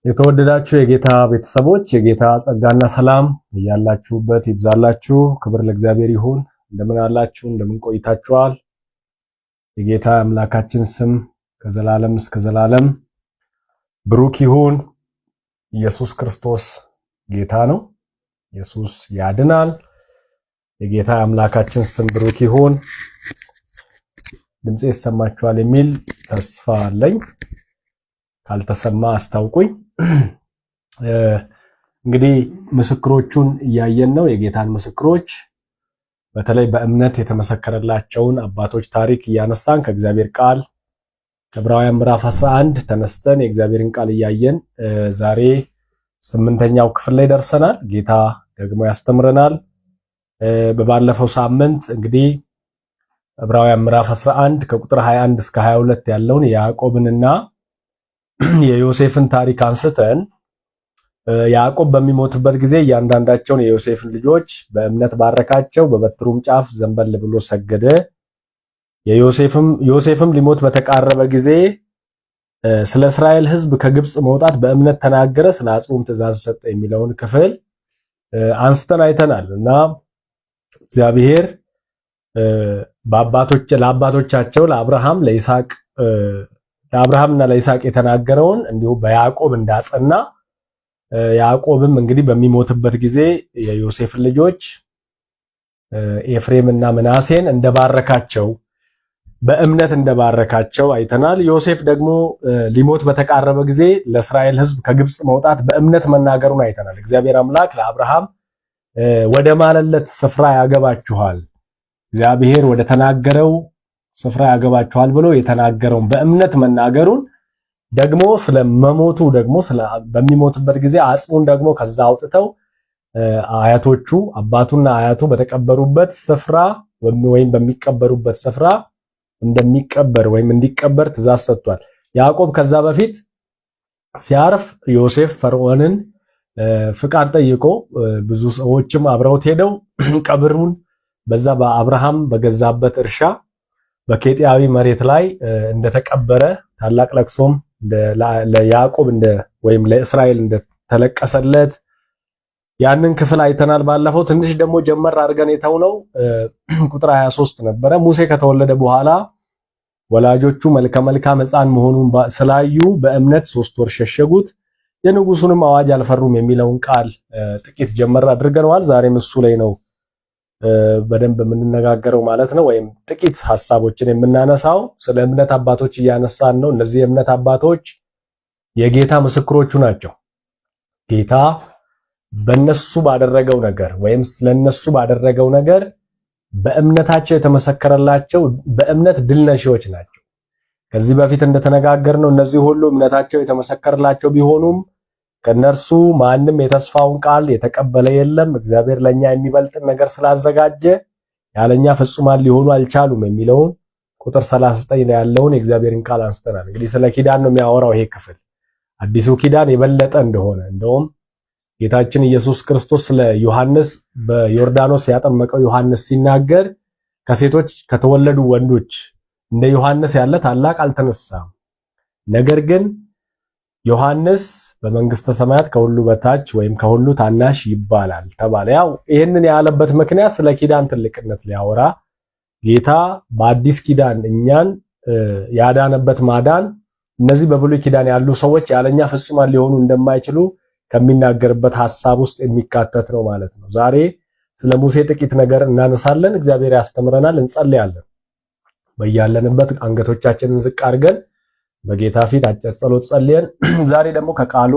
የተወደዳችሁ የጌታ ቤተሰቦች የጌታ ጸጋና ሰላም ያላችሁበት ይብዛላችሁ። ክብር ለእግዚአብሔር ይሁን። እንደምን አላችሁ? እንደምን ቆይታችኋል? የጌታ አምላካችን ስም ከዘላለም እስከ ዘላለም ብሩክ ይሁን። ኢየሱስ ክርስቶስ ጌታ ነው። ኢየሱስ ያድናል። የጌታ አምላካችን ስም ብሩክ ይሁን። ድምጼ ይሰማችኋል የሚል ተስፋ አለኝ። ካልተሰማ አስታውቁኝ። እንግዲህ ምስክሮቹን እያየን ነው። የጌታን ምስክሮች በተለይ በእምነት የተመሰከረላቸውን አባቶች ታሪክ እያነሳን ከእግዚአብሔር ቃል ከዕብራውያን ምዕራፍ 11 ተነስተን የእግዚአብሔርን ቃል እያየን ዛሬ 8ኛው ክፍል ላይ ደርሰናል። ጌታ ደግሞ ያስተምረናል። በባለፈው ሳምንት እንግዲህ ዕብራውያን ምዕራፍ 11 ከቁጥር 21 እስከ 22 ያለውን የያዕቆብንና የዮሴፍን ታሪክ አንስተን ያዕቆብ በሚሞትበት ጊዜ እያንዳንዳቸውን የዮሴፍን ልጆች በእምነት ባረካቸው፣ በበትሩም ጫፍ ዘንበል ብሎ ሰገደ። ዮሴፍም ሊሞት በተቃረበ ጊዜ ስለ እስራኤል ሕዝብ ከግብጽ መውጣት በእምነት ተናገረ፣ ስለ አጽሙም ትእዛዝ ሰጠ የሚለውን ክፍል አንስተን አይተናል እና እግዚአብሔር ለአባቶቻቸው ለአብርሃምና ለይስሐቅ የተናገረውን እንዲሁ በያዕቆብ እንዳጸና ያዕቆብም እንግዲህ በሚሞትበት ጊዜ የዮሴፍን ልጆች ኤፍሬምና ምናሴን እንደባረካቸው በእምነት እንደባረካቸው አይተናል። ዮሴፍ ደግሞ ሊሞት በተቃረበ ጊዜ ለእስራኤል ሕዝብ ከግብጽ መውጣት በእምነት መናገሩን አይተናል። እግዚአብሔር አምላክ ለአብርሃም ወደ ማለለት ስፍራ ያገባችኋል፣ እግዚአብሔር ወደ ተናገረው ስፍራ ያገባችኋል ብሎ የተናገረውን በእምነት መናገሩን ደግሞ ስለመሞቱ ደግሞ በሚሞትበት ጊዜ አጽሙን ደግሞ ከዛ አውጥተው አያቶቹ አባቱና አያቱ በተቀበሩበት ስፍራ ወይም በሚቀበሩበት ስፍራ እንደሚቀበር ወይም እንዲቀበር ትእዛዝ ሰጥቷል። ያዕቆብ ከዛ በፊት ሲያርፍ ዮሴፍ ፈርዖንን ፍቃድ ጠይቆ ብዙ ሰዎችም አብረውት ሄደው ቀብሩን በዛ በአብርሃም በገዛበት እርሻ በኬጢያዊ መሬት ላይ እንደተቀበረ ታላቅ ለቅሶም ለያዕቆብ ወይም ለእስራኤል እንደተለቀሰለት ያንን ክፍል አይተናል። ባለፈው ትንሽ ደግሞ ጀመር አድርገን የተውነው ቁጥር 23 ነበረ። ሙሴ ከተወለደ በኋላ ወላጆቹ መልካም ሕፃን መሆኑን ስላዩ በእምነት 3 ወር ሸሸጉት፣ የንጉሱንም አዋጅ አልፈሩም የሚለውን ቃል ጥቂት ጀመር አድርገነዋል። ዛሬም እሱ ላይ ነው በደንብ የምንነጋገረው ማለት ነው። ወይም ጥቂት ሐሳቦችን የምናነሳው ስለ እምነት አባቶች እያነሳን ነው። እነዚህ የእምነት አባቶች የጌታ ምስክሮቹ ናቸው። ጌታ በእነሱ ባደረገው ነገር ወይም ስለነሱ ባደረገው ነገር በእምነታቸው የተመሰከረላቸው በእምነት ድል ነሺዎች ናቸው። ከዚህ በፊት እንደተነጋገርነው እነዚህ ሁሉ እምነታቸው የተመሰከረላቸው ቢሆኑም ከነርሱ ማንም የተስፋውን ቃል የተቀበለ የለም። እግዚአብሔር ለኛ የሚበልጥ ነገር ስላዘጋጀ ያለኛ ፍጹማን ሊሆኑ አልቻሉም የሚለውን ቁጥር 39 ላይ ያለውን የእግዚአብሔርን ቃል አንስተናል። እንግዲህ ስለ ኪዳን ነው የሚያወራው ይሄ ክፍል። አዲሱ ኪዳን የበለጠ እንደሆነ እንደውም ጌታችን ኢየሱስ ክርስቶስ ስለ ዮሐንስ በዮርዳኖስ ያጠመቀው ዮሐንስ ሲናገር ከሴቶች ከተወለዱ ወንዶች እንደ ዮሐንስ ያለ ታላቅ አልተነሳም፣ ነገር ግን ዮሐንስ በመንግስተ ሰማያት ከሁሉ በታች ወይም ከሁሉ ታናሽ ይባላል ተባለ። ያው ይሄንን ያለበት ምክንያት ስለ ኪዳን ትልቅነት ሊያወራ ጌታ በአዲስ ኪዳን እኛን ያዳነበት ማዳን እነዚህ በብሉይ ኪዳን ያሉ ሰዎች ያለኛ ፍጹማን ሊሆኑ እንደማይችሉ ከሚናገርበት ሐሳብ ውስጥ የሚካተት ነው ማለት ነው። ዛሬ ስለ ሙሴ ጥቂት ነገር እናነሳለን። እግዚአብሔር ያስተምረናል። እንጸልያለን። በያለንበት አንገቶቻችንን ዝቅ አድርገን በጌታ ፊት አጭር ጸሎት ጸልየን ዛሬ ደግሞ ከቃሉ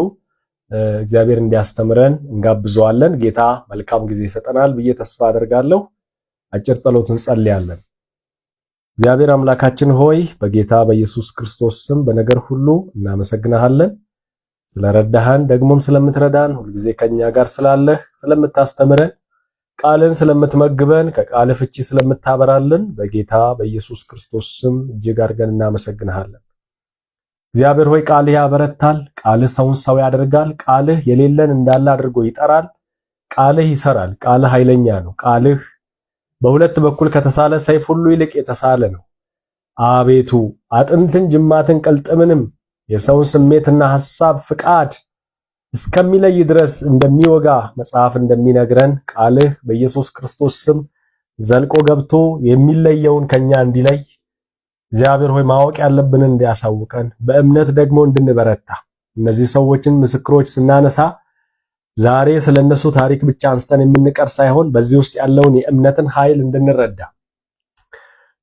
እግዚአብሔር እንዲያስተምረን እንጋብዘዋለን። ጌታ መልካም ጊዜ ይሰጠናል ብዬ ተስፋ አደርጋለሁ። አጭር ጸሎት እንጸልያለን። እግዚአብሔር አምላካችን ሆይ በጌታ በኢየሱስ ክርስቶስ ስም በነገር ሁሉ እናመሰግናለን። ስለረዳሃን ደግሞም ስለምትረዳን ሁልጊዜ ከኛ ጋር ስላለህ ስለምታስተምረን ቃልን ስለምትመግበን ከቃል ፍቺ ስለምታበራልን በጌታ በኢየሱስ ክርስቶስ ስም እጅግ አድርገን እናመሰግናለን። እግዚአብሔር ሆይ ቃልህ ያበረታል፣ ቃልህ ሰውን ሰው ያደርጋል፣ ቃልህ የሌለን እንዳለ አድርጎ ይጠራል፣ ቃልህ ይሰራል፣ ቃልህ ኃይለኛ ነው፣ ቃልህ በሁለት በኩል ከተሳለ ሰይፍ ሁሉ ይልቅ የተሳለ ነው። አቤቱ አጥንትን ጅማትን ቅልጥምንም የሰውን ስሜትና ሐሳብ ፍቃድ እስከሚለይ ድረስ እንደሚወጋ መጽሐፍ እንደሚነግረን ቃልህ በኢየሱስ ክርስቶስ ስም ዘልቆ ገብቶ የሚለየውን ከኛ እንዲለይ እግዚአብሔር ሆይ ማወቅ ያለብንን እንዲያሳውቀን በእምነት ደግሞ እንድንበረታ እነዚህ ሰዎችን ምስክሮች ስናነሳ ዛሬ ስለነሱ ታሪክ ብቻ አንስተን የምንቀር ሳይሆን በዚህ ውስጥ ያለውን የእምነትን ኃይል እንድንረዳ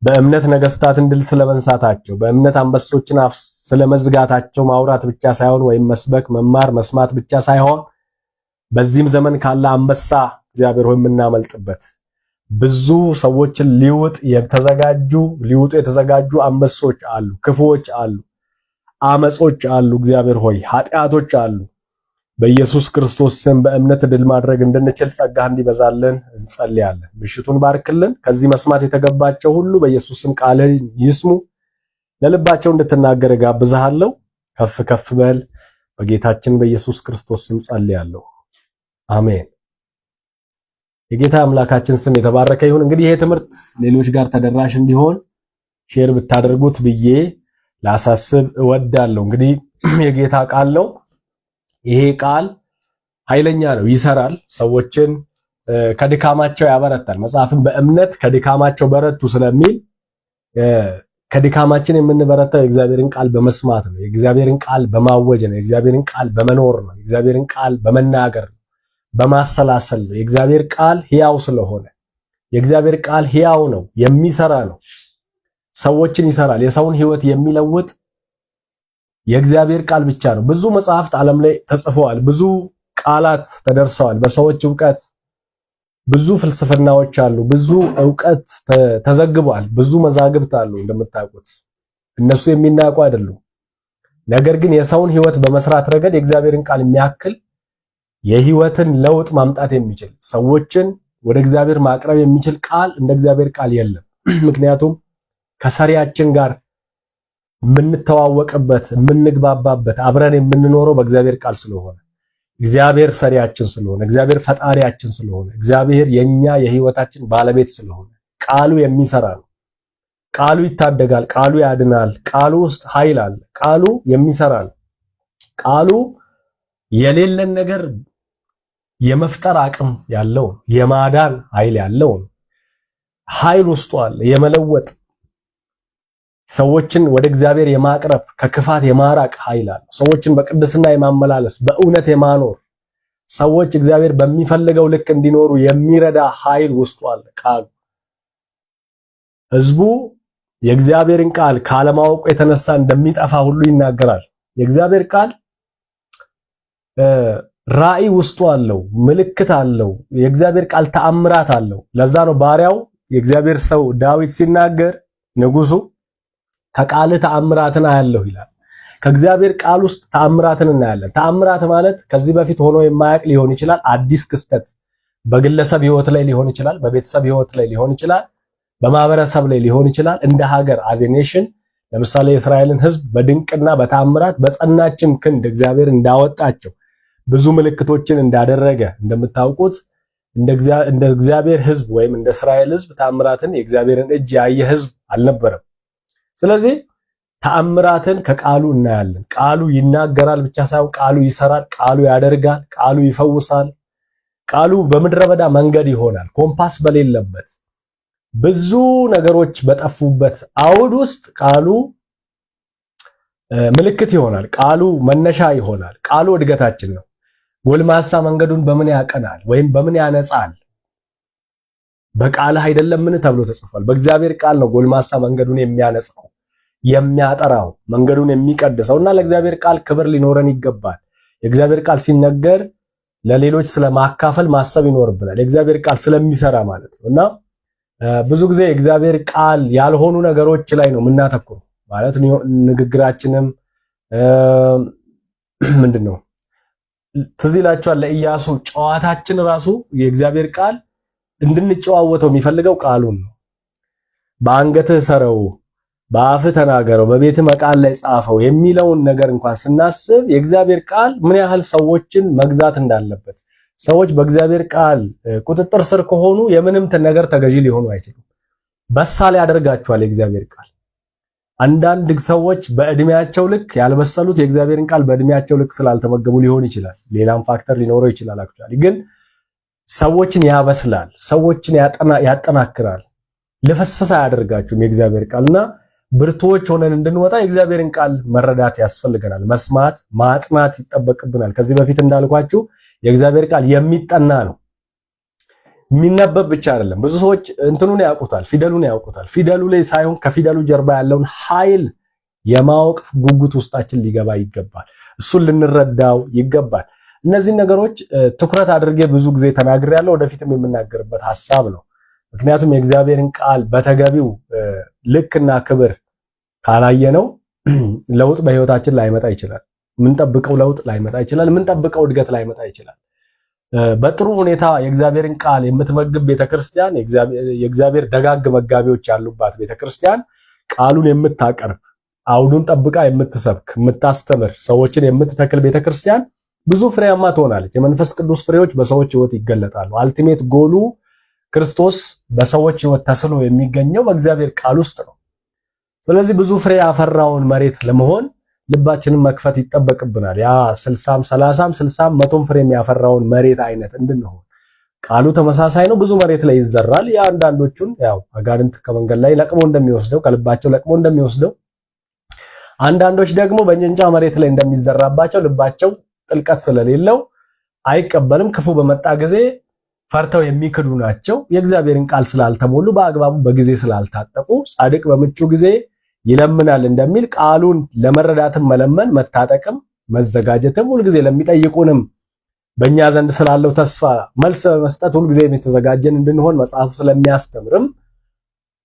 በእምነት ነገስታትን ድል ስለመንሳታቸው በእምነት አንበሶችን አፍ ስለመዝጋታቸው ማውራት ብቻ ሳይሆን ወይም መስበክ መማር መስማት ብቻ ሳይሆን በዚህም ዘመን ካለ አንበሳ እግዚአብሔር ሆይ የምናመልጥበት ብዙ ሰዎችን ሊውጡ የተዘጋጁ አንበሶች አሉ፣ ክፉዎች አሉ፣ አመጾች አሉ፣ እግዚአብሔር ሆይ ኃጢአቶች አሉ። በኢየሱስ ክርስቶስ ስም በእምነት ድል ማድረግ እንድንችል ጸጋ እንዲበዛልን እንጸልያለን። ምሽቱን ባርክልን። ከዚህ መስማት የተገባቸው ሁሉ በኢየሱስ ስም ቃልህን ይስሙ። ለልባቸው እንድትናገር ጋብዝሃለሁ። ከፍ ከፍ በል። በጌታችን በኢየሱስ ክርስቶስ ስም ጸልያለሁ። አሜን። የጌታ አምላካችን ስም የተባረከ ይሁን። እንግዲህ ይሄ ትምህርት ሌሎች ጋር ተደራሽ እንዲሆን ሼር ብታደርጉት ብዬ ላሳስብ እወዳለሁ። እንግዲህ የጌታ ቃል ነው። ይሄ ቃል ኃይለኛ ነው፣ ይሰራል፣ ሰዎችን ከድካማቸው ያበረታል። መጽሐፍን በእምነት ከድካማቸው በረቱ ስለሚል ከድካማችን የምንበረታው የእግዚአብሔርን ቃል በመስማት ነው፣ የእግዚአብሔርን ቃል በማወጅ ነው፣ የእግዚአብሔርን ቃል በመኖር ነው፣ የእግዚአብሔርን ቃል በመናገር ነው፣ በማሰላሰል ነው። የእግዚአብሔር ቃል ሕያው ስለሆነ የእግዚአብሔር ቃል ሕያው ነው፣ የሚሰራ ነው፣ ሰዎችን ይሰራል። የሰውን ሕይወት የሚለውጥ የእግዚአብሔር ቃል ብቻ ነው። ብዙ መጽሐፍት ዓለም ላይ ተጽፈዋል፣ ብዙ ቃላት ተደርሰዋል በሰዎች ዕውቀት፣ ብዙ ፍልስፍናዎች አሉ፣ ብዙ ዕውቀት ተዘግቧል፣ ብዙ መዛግብት አሉ። እንደምታውቁት እነሱ የሚናቁ አይደሉም። ነገር ግን የሰውን ሕይወት በመስራት ረገድ የእግዚአብሔርን ቃል የሚያክል የሕይወትን ለውጥ ማምጣት የሚችል ሰዎችን ወደ እግዚአብሔር ማቅረብ የሚችል ቃል እንደ እግዚአብሔር ቃል የለም። ምክንያቱም ከሰሪያችን ጋር የምንተዋወቅበት የምንግባባበት አብረን የምንኖረው በእግዚአብሔር ቃል ስለሆነ እግዚአብሔር ሰሪያችን ስለሆነ እግዚአብሔር ፈጣሪያችን ስለሆነ እግዚአብሔር የኛ የሕይወታችን ባለቤት ስለሆነ ቃሉ የሚሰራ ነው። ቃሉ ይታደጋል፣ ቃሉ ያድናል፣ ቃሉ ውስጥ ኃይል አለ፣ ቃሉ የሚሰራ ነው። ቃሉ የሌለን ነገር የመፍጠር አቅም ያለው የማዳን ኃይል ያለው ኃይል ውስጡ አለ፣ የመለወጥ ሰዎችን ወደ እግዚአብሔር የማቅረብ ከክፋት የማራቅ ኃይል አለ። ሰዎችን በቅድስና የማመላለስ በእውነት የማኖር ሰዎች እግዚአብሔር በሚፈልገው ልክ እንዲኖሩ የሚረዳ ኃይል ውስጡ አለ ቃሉ። ሕዝቡ የእግዚአብሔርን ቃል ካለማወቁ የተነሳ እንደሚጠፋ ሁሉ ይናገራል። የእግዚአብሔር ቃል ራእይ ውስጡ አለው፣ ምልክት አለው። የእግዚአብሔር ቃል ተአምራት አለው። ለዛ ነው ባሪያው የእግዚአብሔር ሰው ዳዊት ሲናገር ንጉሱ ከቃልህ ተአምራትን አያለሁ ይላል። ከእግዚአብሔር ቃል ውስጥ ተአምራትን እናያለን። ተአምራት ማለት ከዚህ በፊት ሆኖ የማያውቅ ሊሆን ይችላል፣ አዲስ ክስተት በግለሰብ ሕይወት ላይ ሊሆን ይችላል፣ በቤተሰብ ሕይወት ላይ ሊሆን ይችላል፣ በማህበረሰብ ላይ ሊሆን ይችላል። እንደ ሀገር አዝ ኤ ኔሽን ለምሳሌ የእስራኤልን ሕዝብ በድንቅና በተአምራት በጸናችም ክንድ እግዚአብሔር እንዳወጣቸው ብዙ ምልክቶችን እንዳደረገ እንደምታውቁት እንደ እግዚአብሔር ሕዝብ ወይም እንደ እስራኤል ሕዝብ ተአምራትን የእግዚአብሔርን እጅ ያየ ሕዝብ አልነበረም። ስለዚህ ተአምራትን ከቃሉ እናያለን። ቃሉ ይናገራል ብቻ ሳይሆን ቃሉ ይሰራል፣ ቃሉ ያደርጋል፣ ቃሉ ይፈውሳል። ቃሉ በምድረ በዳ መንገድ ይሆናል። ኮምፓስ በሌለበት ብዙ ነገሮች በጠፉበት አውድ ውስጥ ቃሉ ምልክት ይሆናል። ቃሉ መነሻ ይሆናል። ቃሉ እድገታችን ነው። ጎልማሳ መንገዱን በምን ያቀናል ወይም በምን ያነጻል? በቃልህ አይደለምን ተብሎ ተጽፏል። በእግዚአብሔር ቃል ነው ጎልማሳ መንገዱን የሚያነጻው የሚያጠራው መንገዱን የሚቀድሰውና ለእግዚአብሔር ቃል ክብር ሊኖረን ይገባል። የእግዚአብሔር ቃል ሲነገር ለሌሎች ስለማካፈል ማሰብ ይኖርብናል። የእግዚአብሔር ቃል ስለሚሰራ ማለት ነው። እና ብዙ ጊዜ የእግዚአብሔር ቃል ያልሆኑ ነገሮች ላይ ነው የምናተኩረው ማለት ንግግራችንም ምንድነው ትዝ ይላችኋል ለኢያሱ ጨዋታችን ራሱ የእግዚአብሔር ቃል እንድንጨዋወተው የሚፈልገው ቃሉን ነው። በአንገትህ ሰረው፣ በአፍህ ተናገረው፣ በቤትህ መቃል ላይ ጻፈው የሚለውን ነገር እንኳን ስናስብ የእግዚአብሔር ቃል ምን ያህል ሰዎችን መግዛት እንዳለበት፣ ሰዎች በእግዚአብሔር ቃል ቁጥጥር ስር ከሆኑ የምንም ነገር ተገዢ ሊሆኑ አይችሉም። በሳል ያደርጋቸዋል የእግዚአብሔር ቃል። አንዳንድ ሰዎች በእድሜያቸው ልክ ያልበሰሉት የእግዚአብሔርን ቃል በእድሜያቸው ልክ ስላልተመገቡ ሊሆን ይችላል። ሌላም ፋክተር ሊኖረው ይችላል። አክቹአሊ ግን ሰዎችን ያበስላል፣ ሰዎችን ያጠናክራል። ለፈስፈሳ ያደርጋችሁም የእግዚአብሔር ቃልና ብርቱዎች ሆነን እንድንወጣ የእግዚአብሔርን ቃል መረዳት ያስፈልገናል። መስማት ማጥናት ይጠበቅብናል። ከዚህ በፊት እንዳልኳችሁ የእግዚአብሔር ቃል የሚጠና ነው፣ የሚነበብ ብቻ አይደለም። ብዙ ሰዎች እንትኑን ያውቁታል፣ ፊደሉን ያውቁታል። ፊደሉ ላይ ሳይሆን ከፊደሉ ጀርባ ያለውን ኃይል የማወቅ ጉጉት ውስጣችን ሊገባ ይገባል። እሱን ልንረዳው ይገባል። እነዚህ ነገሮች ትኩረት አድርጌ ብዙ ጊዜ ተናግሬያለሁ፣ ወደፊትም የምናገርበት ሐሳብ ነው። ምክንያቱም የእግዚአብሔርን ቃል በተገቢው ልክና ክብር ካላየነው ለውጥ በህይወታችን ላይመጣ ይችላል። የምንጠብቀው ለውጥ ላይመጣ ይችላል። የምንጠብቀው እድገት ላይመጣ ይችላል። በጥሩ ሁኔታ የእግዚአብሔርን ቃል የምትመግብ ቤተክርስቲያን፣ የእግዚአብሔር ደጋግ መጋቢዎች ያሉባት ቤተክርስቲያን፣ ቃሉን የምታቀርብ አውዱን ጠብቃ የምትሰብክ የምታስተምር ሰዎችን የምትተክል ቤተክርስቲያን ብዙ ፍሬያማ ትሆናለች። የመንፈስ ቅዱስ ፍሬዎች በሰዎች ህይወት ይገለጣሉ። አልቲሜት ጎሉ ክርስቶስ በሰዎች ህይወት ተስሎ የሚገኘው በእግዚአብሔር ቃል ውስጥ ነው። ስለዚህ ብዙ ፍሬ ያፈራውን መሬት ለመሆን ልባችንን መክፈት ይጠበቅብናል። ያ 60 30 60 100 ፍሬ የሚያፈራውን መሬት አይነት እንድንሆን ቃሉ ተመሳሳይ ነው። ብዙ መሬት ላይ ይዘራል። አንዳንዶቹን ያው አጋንንት ከመንገድ ላይ ለቅሞ እንደሚወስደው ከልባቸው ለቅሞ እንደሚወስደው፣ አንዳንዶች ደግሞ በእንጨንጫ መሬት ላይ እንደሚዘራባቸው ልባቸው ጥልቀት ስለሌለው አይቀበልም። ክፉ በመጣ ጊዜ ፈርተው የሚክዱ ናቸው። የእግዚአብሔርን ቃል ስላልተሞሉ በአግባቡ በጊዜ ስላልታጠቁ ጻድቅ በምቹ ጊዜ ይለምናል እንደሚል ቃሉን ለመረዳትም መለመን መታጠቅም መዘጋጀትም ሁልጊዜ ለሚጠይቁንም በእኛ ዘንድ ስላለው ተስፋ መልስ በመስጠት ሁልጊዜ የተዘጋጀን እንድንሆን መጽሐፉ ስለሚያስተምርም፣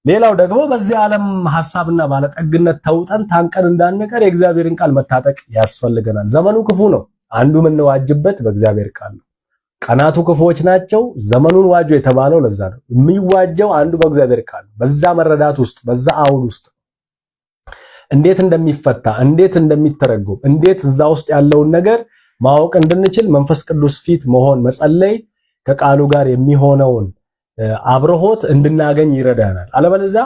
ሌላው ደግሞ በዚህ ዓለም ሐሳብና ባለጠግነት ተውጠን ታንቀን እንዳንቀር የእግዚአብሔርን ቃል መታጠቅ ያስፈልገናል። ዘመኑ ክፉ ነው። አንዱ የምንዋጅበት በእግዚአብሔር ቃል ነው። ቀናቱ ክፉዎች ናቸው። ዘመኑን ዋጁ የተባለው ለዛ ነው። የሚዋጀው አንዱ በእግዚአብሔር ቃል ነው። በዛ መረዳት ውስጥ በዛ አውድ ውስጥ እንዴት እንደሚፈታ እንዴት እንደሚተረጎም እንዴት እዛ ውስጥ ያለውን ነገር ማወቅ እንድንችል መንፈስ ቅዱስ ፊት መሆን መጸለይ ከቃሉ ጋር የሚሆነውን አብርሆት እንድናገኝ ይረዳናል። አለበለዚያ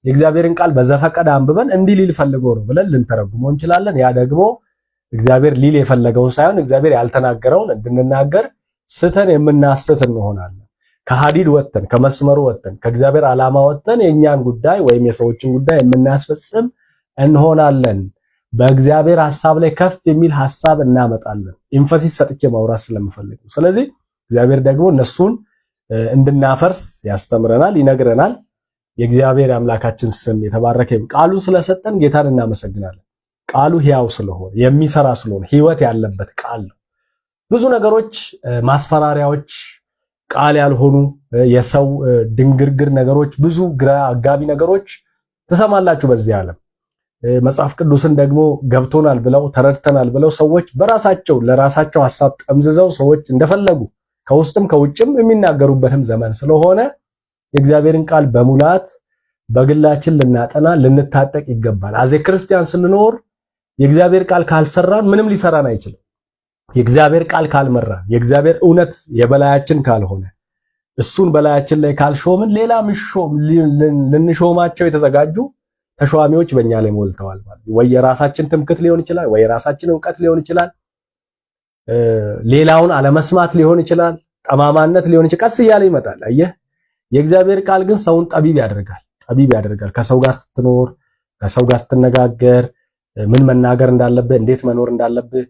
የእግዚአብሔርን ቃል በዘፈቀደ አንብበን እንዲህ ሊል ፈልጎ ነው ብለን ልንተረጉመው እንችላለን። ያ ደግሞ እግዚአብሔር ሊል የፈለገውን ሳይሆን እግዚአብሔር ያልተናገረውን እንድንናገር ስተን የምናስት እንሆናለን። ከሐዲድ ወጥተን ከመስመሩ ወጥተን ከእግዚአብሔር ዓላማ ወጥተን የኛን ጉዳይ ወይም የሰዎችን ጉዳይ የምናስፈጽም እንሆናለን። በእግዚአብሔር ሐሳብ ላይ ከፍ የሚል ሐሳብ እናመጣለን። ኢንፈሲስ ሰጥቼ ማውራት ስለምፈልግ ነው። ስለዚህ እግዚአብሔር ደግሞ እነሱን እንድናፈርስ ያስተምረናል፣ ይነግረናል። የእግዚአብሔር አምላካችን ስም የተባረከ ይሁን። ቃሉን ስለሰጠን ጌታን እናመሰግናለን። ቃሉ ሕያው ስለሆነ የሚሰራ ስለሆነ ሕይወት ያለበት ቃል ነው። ብዙ ነገሮች ማስፈራሪያዎች፣ ቃል ያልሆኑ የሰው ድንግርግር ነገሮች፣ ብዙ ግራ አጋቢ ነገሮች ትሰማላችሁ በዚህ ዓለም። መጽሐፍ ቅዱስን ደግሞ ገብቶናል ብለው ተረድተናል ብለው ሰዎች በራሳቸው ለራሳቸው ሐሳብ ጠምዝዘው ሰዎች እንደፈለጉ ከውስጥም ከውጭም የሚናገሩበትም ዘመን ስለሆነ የእግዚአብሔርን ቃል በሙላት በግላችን ልናጠና ልንታጠቅ ይገባል። አዜ ክርስቲያን ስንኖር የእግዚአብሔር ቃል ካልሰራን ምንም ሊሰራን አይችልም። የእግዚአብሔር ቃል ካልመራን፣ የእግዚአብሔር እውነት የበላያችን ካልሆነ፣ እሱን በላያችን ላይ ካልሾምን ሌላ ልንሾማቸው የተዘጋጁ ተሿሚዎች በእኛ ላይ ሞልተዋል ማለት ወይ የራሳችን ትምክት ሊሆን ይችላል፣ ወይ የራሳችን ዕውቀት ሊሆን ይችላል፣ ሌላውን አለመስማት ሊሆን ይችላል፣ ጠማማነት ሊሆን ይችላል። ቀስ እያለ ይመጣል። አየህ፣ የእግዚአብሔር ቃል ግን ሰውን ጠቢብ ያደርጋል። ከሰው ጋር ስትኖር፣ ከሰው ጋር ስትነጋገር ምን መናገር እንዳለብህ፣ እንዴት መኖር እንዳለብህ፣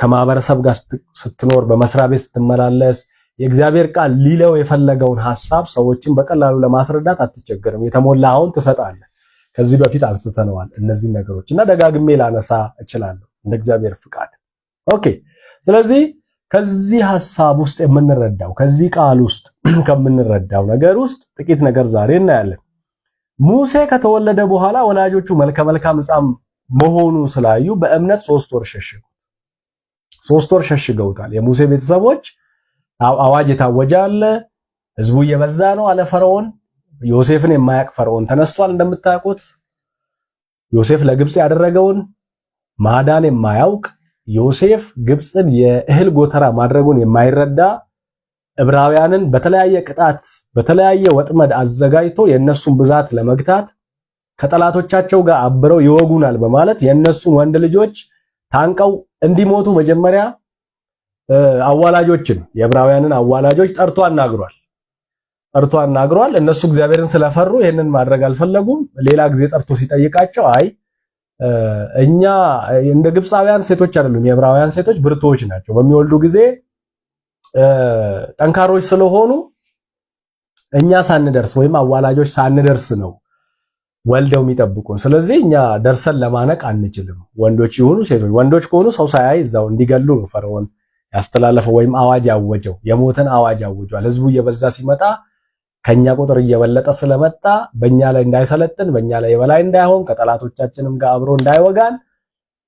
ከማህበረሰብ ጋር ስትኖር፣ በመስሪያ ቤት ስትመላለስ የእግዚአብሔር ቃል ሊለው የፈለገውን ሐሳብ ሰዎችን በቀላሉ ለማስረዳት አትቸገርም። የተሞላውን ትሰጣለህ። ከዚህ በፊት አንስተነዋል እነዚህ ነገሮች እና ደጋግሜ ላነሳ እችላለሁ እንደ እግዚአብሔር ፍቃድ። ኦኬ። ስለዚህ ከዚህ ሐሳብ ውስጥ የምንረዳው ከዚህ ቃል ውስጥ ከምንረዳው ነገር ውስጥ ጥቂት ነገር ዛሬ እናያለን። ሙሴ ከተወለደ በኋላ ወላጆቹ መልከ መልካም ሕፃን መሆኑ ስላዩ በእምነት 3 ወር ሸሽጉት። 3 ወር ሸሽገውታል። የሙሴ ቤተሰቦች አዋጅ የታወጀ አለ። ህዝቡ እየበዛ ነው አለ ፈርዖን። ዮሴፍን የማያውቅ ፈርዖን ተነስቷል። እንደምታውቁት ዮሴፍ ለግብጽ ያደረገውን ማዳን የማያውቅ ዮሴፍ ግብጽን የእህል ጎተራ ማድረጉን የማይረዳ ዕብራውያንን በተለያየ ቅጣት በተለያየ ወጥመድ አዘጋጅቶ የነሱን ብዛት ለመግታት ከጠላቶቻቸው ጋር አብረው ይወጉናል በማለት የነሱን ወንድ ልጆች ታንቀው እንዲሞቱ መጀመሪያ አዋላጆችን የዕብራውያንን አዋላጆች ጠርቶ አናግሯል። እነሱ እግዚአብሔርን ስለፈሩ ይሄንን ማድረግ አልፈለጉም። ሌላ ጊዜ ጠርቶ ሲጠይቃቸው አይ እኛ እንደ ግብፃውያን ሴቶች አይደሉም፣ የዕብራውያን ሴቶች ብርቱዎች ናቸው፣ በሚወልዱ ጊዜ ጠንካሮች ስለሆኑ እኛ ሳንደርስ ወይም አዋላጆች ሳንደርስ ነው ወልደው የሚጠብቁን። ስለዚህ እኛ ደርሰን ለማነቅ አንችልም። ወንዶች ይሁኑ ሴቶች፣ ወንዶች ከሆኑ ሰው ሳያይ እዛው እንዲገሉ ነው ፈርዖን ያስተላለፈው ወይም አዋጅ አወጀው። የሞትን አዋጅ አወጇል። ህዝቡ እየበዛ ሲመጣ ከኛ ቁጥር እየበለጠ ስለመጣ በእኛ ላይ እንዳይሰለጥን፣ በእኛ ላይ የበላይ እንዳይሆን፣ ከጠላቶቻችንም ጋር አብሮ እንዳይወጋን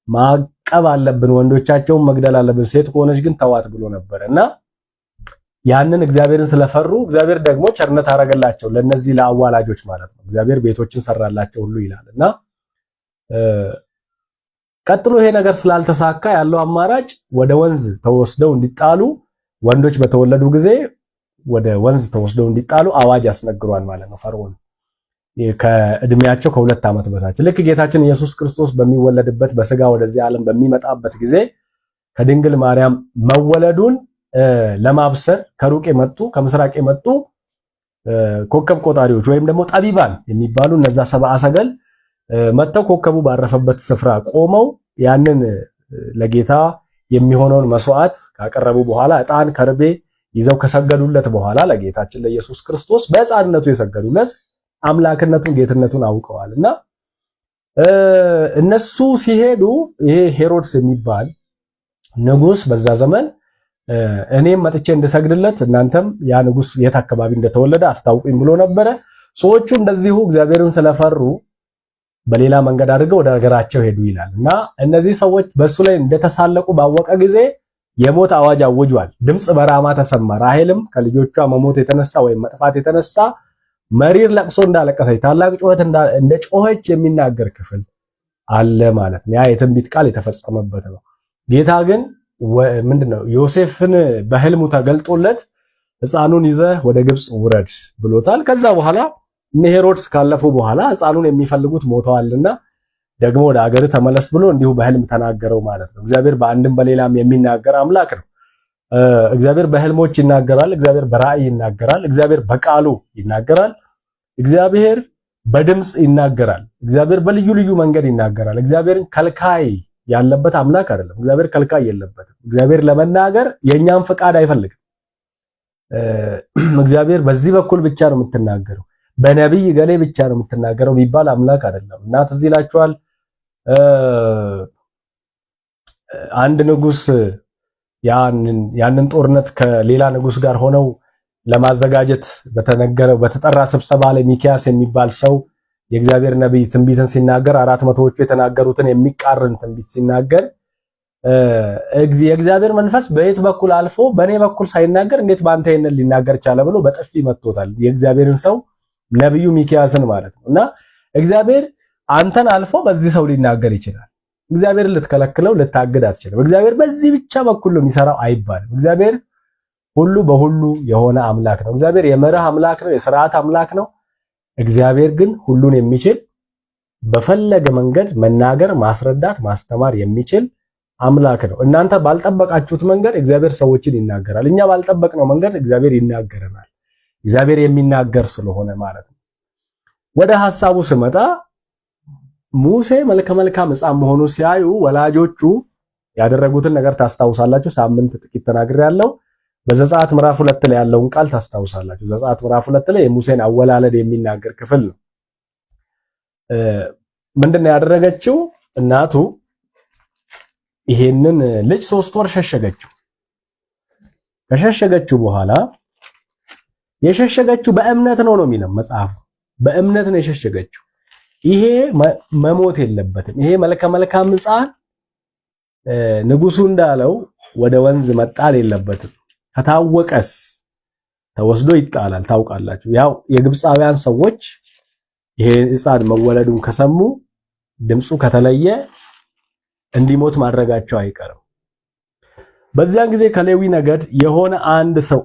ማቀብ አለብን፣ ወንዶቻቸውን መግደል አለብን፣ ሴት ከሆነች ግን ተዋት ብሎ ነበርና ያንን እግዚአብሔርን ስለፈሩ እግዚአብሔር ደግሞ ቸርነት አረገላቸው ለነዚህ ለአዋላጆች ማለት ነው። እግዚአብሔር ቤቶችን ሰራላቸው ሁሉ ይላልና ቀጥሎ ይሄ ነገር ስላልተሳካ ያለው አማራጭ ወደ ወንዝ ተወስደው እንዲጣሉ፣ ወንዶች በተወለዱ ጊዜ ወደ ወንዝ ተወስደው እንዲጣሉ አዋጅ ያስነግሯል ማለት ነው ፈርዖን ከእድሜያቸው ከ2 ዓመት በታች። ልክ ጌታችን ኢየሱስ ክርስቶስ በሚወለድበት በስጋ ወደዚህ ዓለም በሚመጣበት ጊዜ ከድንግል ማርያም መወለዱን ለማብሰር ከሩቅ የመጡ ከምስራቅ የመጡ ኮከብ ቆጣሪዎች ወይም ደግሞ ጠቢባን የሚባሉ እነዛ ሰብአ ሰገል መጥተው ኮከቡ ባረፈበት ስፍራ ቆመው ያንን ለጌታ የሚሆነውን መስዋዕት ካቀረቡ በኋላ ዕጣን ከርቤ ይዘው ከሰገዱለት በኋላ ለጌታችን ለኢየሱስ ክርስቶስ በሕፃንነቱ የሰገዱለት አምላክነቱን ጌትነቱን አውቀዋልና እነሱ ሲሄዱ ይሄ ሄሮድስ የሚባል ንጉስ በዛ ዘመን እኔም መጥቼ እንድሰግድለት እናንተም ያ ንጉስ የት አካባቢ እንደተወለደ አስታውቁኝ ብሎ ነበረ። ሰዎቹ እንደዚሁ እግዚአብሔርን ስለፈሩ በሌላ መንገድ አድርገው ወደ ሀገራቸው ሄዱ ይላልና እነዚህ ሰዎች በሱ ላይ እንደተሳለቁ ባወቀ ጊዜ የሞት አዋጅ አውጇል። ድምጽ በራማ ተሰማ። ራሔልም ከልጆቿ መሞት የተነሳ ወይም መጥፋት የተነሳ መሪር ለቅሶ እንዳለቀሰች ታላቅ ጩኸት እንደ ጮኸች የሚናገር ክፍል አለ ማለት ነው። ያ የትንቢት ቃል የተፈጸመበት ነው። ጌታ ግን ምንድነው ዮሴፍን በህልሙ ተገልጦለት ሕፃኑን ይዘህ ወደ ግብጽ ውረድ ብሎታል። ከዛ በኋላ እነ ሄሮድስ ካለፉ በኋላ ሕፃኑን የሚፈልጉት ሞተዋልና ደግሞ ወደ አገር ተመለስ ብሎ እንዲሁ በህልም ተናገረው ማለት ነው። እግዚአብሔር በአንድም በሌላም የሚናገር አምላክ ነው። እግዚአብሔር በህልሞች ይናገራል። እግዚአብሔር በራእይ ይናገራል። እግዚአብሔር በቃሉ ይናገራል። እግዚአብሔር በድምጽ ይናገራል። እግዚአብሔር በልዩ ልዩ መንገድ ይናገራል። እግዚአብሔርን ከልካይ ያለበት አምላክ አይደለም። እግዚአብሔር ከልካይ የለበትም። እግዚአብሔር ለመናገር የኛን ፍቃድ አይፈልግም። እግዚአብሔር በዚህ በኩል ብቻ ነው የምትናገረው፣ በነቢይ ገሌ ብቻ ነው የምትናገረው የሚባል አምላክ አይደለም። እና ትዝ ይላችኋል አንድ ንጉስ ያንን ጦርነት ከሌላ ንጉስ ጋር ሆነው ለማዘጋጀት በተጠራ ስብሰባ ላይ ሚኪያስ የሚባል ሰው የእግዚአብሔር ነብይ ትንቢትን ሲናገር 400ዎቹ የተናገሩትን የሚቃረን ትንቢት ሲናገር የእግዚአብሔር መንፈስ በየት በኩል አልፎ በኔ በኩል ሳይናገር እንዴት ባንተ ይሄንን ሊናገር ቻለ ብሎ በጥፊ መጥቶታል። የእግዚአብሔርን ሰው ነብዩ ሚኪያስን ማለት ነው። እና እግዚአብሔር አንተን አልፎ በዚህ ሰው ሊናገር ይችላል። እግዚአብሔርን ልትከለክለው ልታግድ አትችልም። እግዚአብሔር በዚህ ብቻ በኩል ነው የሚሰራው አይባልም። እግዚአብሔር ሁሉ በሁሉ የሆነ አምላክ ነው። እግዚአብሔር የመርህ አምላክ ነው፣ የሥርዓት አምላክ ነው። እግዚአብሔር ግን ሁሉን የሚችል በፈለገ መንገድ መናገር፣ ማስረዳት፣ ማስተማር የሚችል አምላክ ነው። እናንተ ባልጠበቃችሁት መንገድ እግዚአብሔር ሰዎችን ይናገራል። እኛ ባልጠበቅነው መንገድ እግዚአብሔር ይናገረናል። እግዚአብሔር የሚናገር ስለሆነ ማለት ነው። ወደ ሐሳቡ ስመጣ ሙሴ መልከ መልካም ሕፃን መሆኑን ሲያዩ ወላጆቹ ያደረጉትን ነገር ታስታውሳላችሁ። ሳምንት ጥቂት ተናግሬያለሁ። በዘጸአት ምዕራፍ 2 ላይ ያለውን ቃል ታስታውሳላችሁ። ዘጸአት ምዕራፍ 2 ላይ የሙሴን አወላለድ የሚናገር ክፍል ነው። ምንድነው ያደረገችው? እናቱ ይሄንን ልጅ 3 ወር ሸሸገችው። ከሸሸገችው በኋላ የሸሸገችው በእምነት ነው የሚለው መጽሐፉ። በእምነት ነው የሸሸገችው። ይሄ መሞት የለበትም። ይሄ መልከ መልካም ሕፃን ንጉሱ እንዳለው ወደ ወንዝ መጣል የለበትም። ከታወቀስ ተወስዶ ይጣላል። ታውቃላችሁ፣ ያው የግብፃውያን ሰዎች ይሄ ሕፃን መወለዱን ከሰሙ ድምፁ ከተለየ እንዲሞት ማድረጋቸው አይቀርም። በዚያን ጊዜ ከሌዊ ነገድ የሆነ አንድ ሰው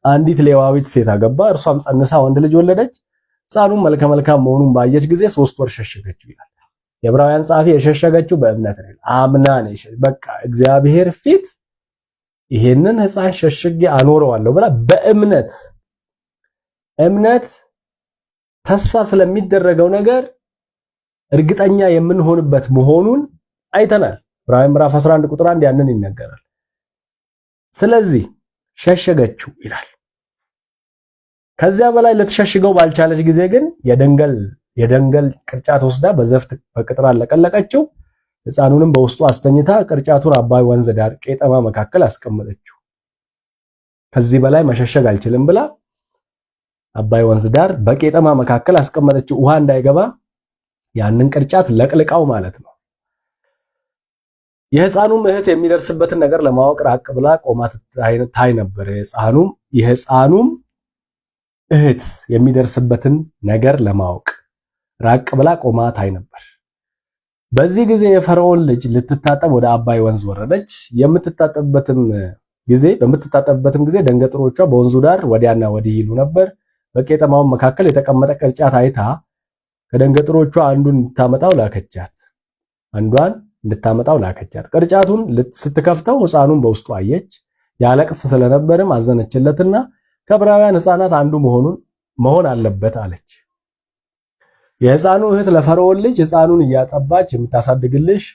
አንዲት ሌዋዊት ሴት አገባ። እርሷም ጸንሳ ወንድ ልጅ ወለደች። ሕፃኑም መልከ መልካም መሆኑን ባየች ጊዜ 3 ወር ሸሸገችው ይላል። የዕብራውያን ጸሐፊ የሸሸገችው በእምነት ነው። አምና ነው። በቃ እግዚአብሔር ፊት ይሄንን ሕፃን ሸሽጌ አኖረዋለሁ ብላ በእምነት ተስፋ ስለሚደረገው ነገር እርግጠኛ የምንሆንበት መሆኑን አይተናል። ዕብራውያን ምዕራፍ 11 ቁጥር 1 ያንን ይነገራል። ስለዚህ ሸሸገችው ይላል። ከዚያ በላይ ልትሸሽገው ባልቻለች ጊዜ ግን የደንገል ቅርጫት ወስዳ በዘፍት በቅጥር አለቀለቀችው። ሕፃኑንም በውስጡ አስተኝታ ቅርጫቱን አባይ ወንዝ ዳር ቄጠማ መካከል አስቀመጠችው። ከዚህ በላይ መሸሸግ አልችልም ብላ አባይ ወንዝ ዳር በቄጠማ መካከል አስቀመጠችው። ውሃ እንዳይገባ ያንን ቅርጫት ለቅልቃው ማለት ነው። የሕፃኑም እህት የሚደርስበትን ነገር ለማወቅ ራቅ ብላ ቆማ ታይ ነበር። የሕፃኑም እህት የሚደርስበትን ነገር ለማወቅ ራቅ ብላ ቆማ ታይ ነበር። በዚህ ጊዜ የፈርዖን ልጅ ልትታጠብ ወደ አባይ ወንዝ ወረደች። በምትታጠብበትም ጊዜ ደንገጥሮቿ በወንዙ ዳር ወዲያና ወዲህ ይሉ ነበር። በቄጠማውም መካከል የተቀመጠ ቅርጫት አይታ ከደንገጥሮቿ አንዱን እንድታመጣው ላከቻት። ቅርጫቱን ስትከፍተው ሕፃኑን በውስጡ አየች። ያለቅስ ስለነበርም አዘነችለትና ከዕብራውያን ሕፃናት አንዱ መሆን አለበት አለች። የሕፃኑ እህት ለፈርዖን ልጅ ሕፃኑን እያጠባች የምታሳድግልሽ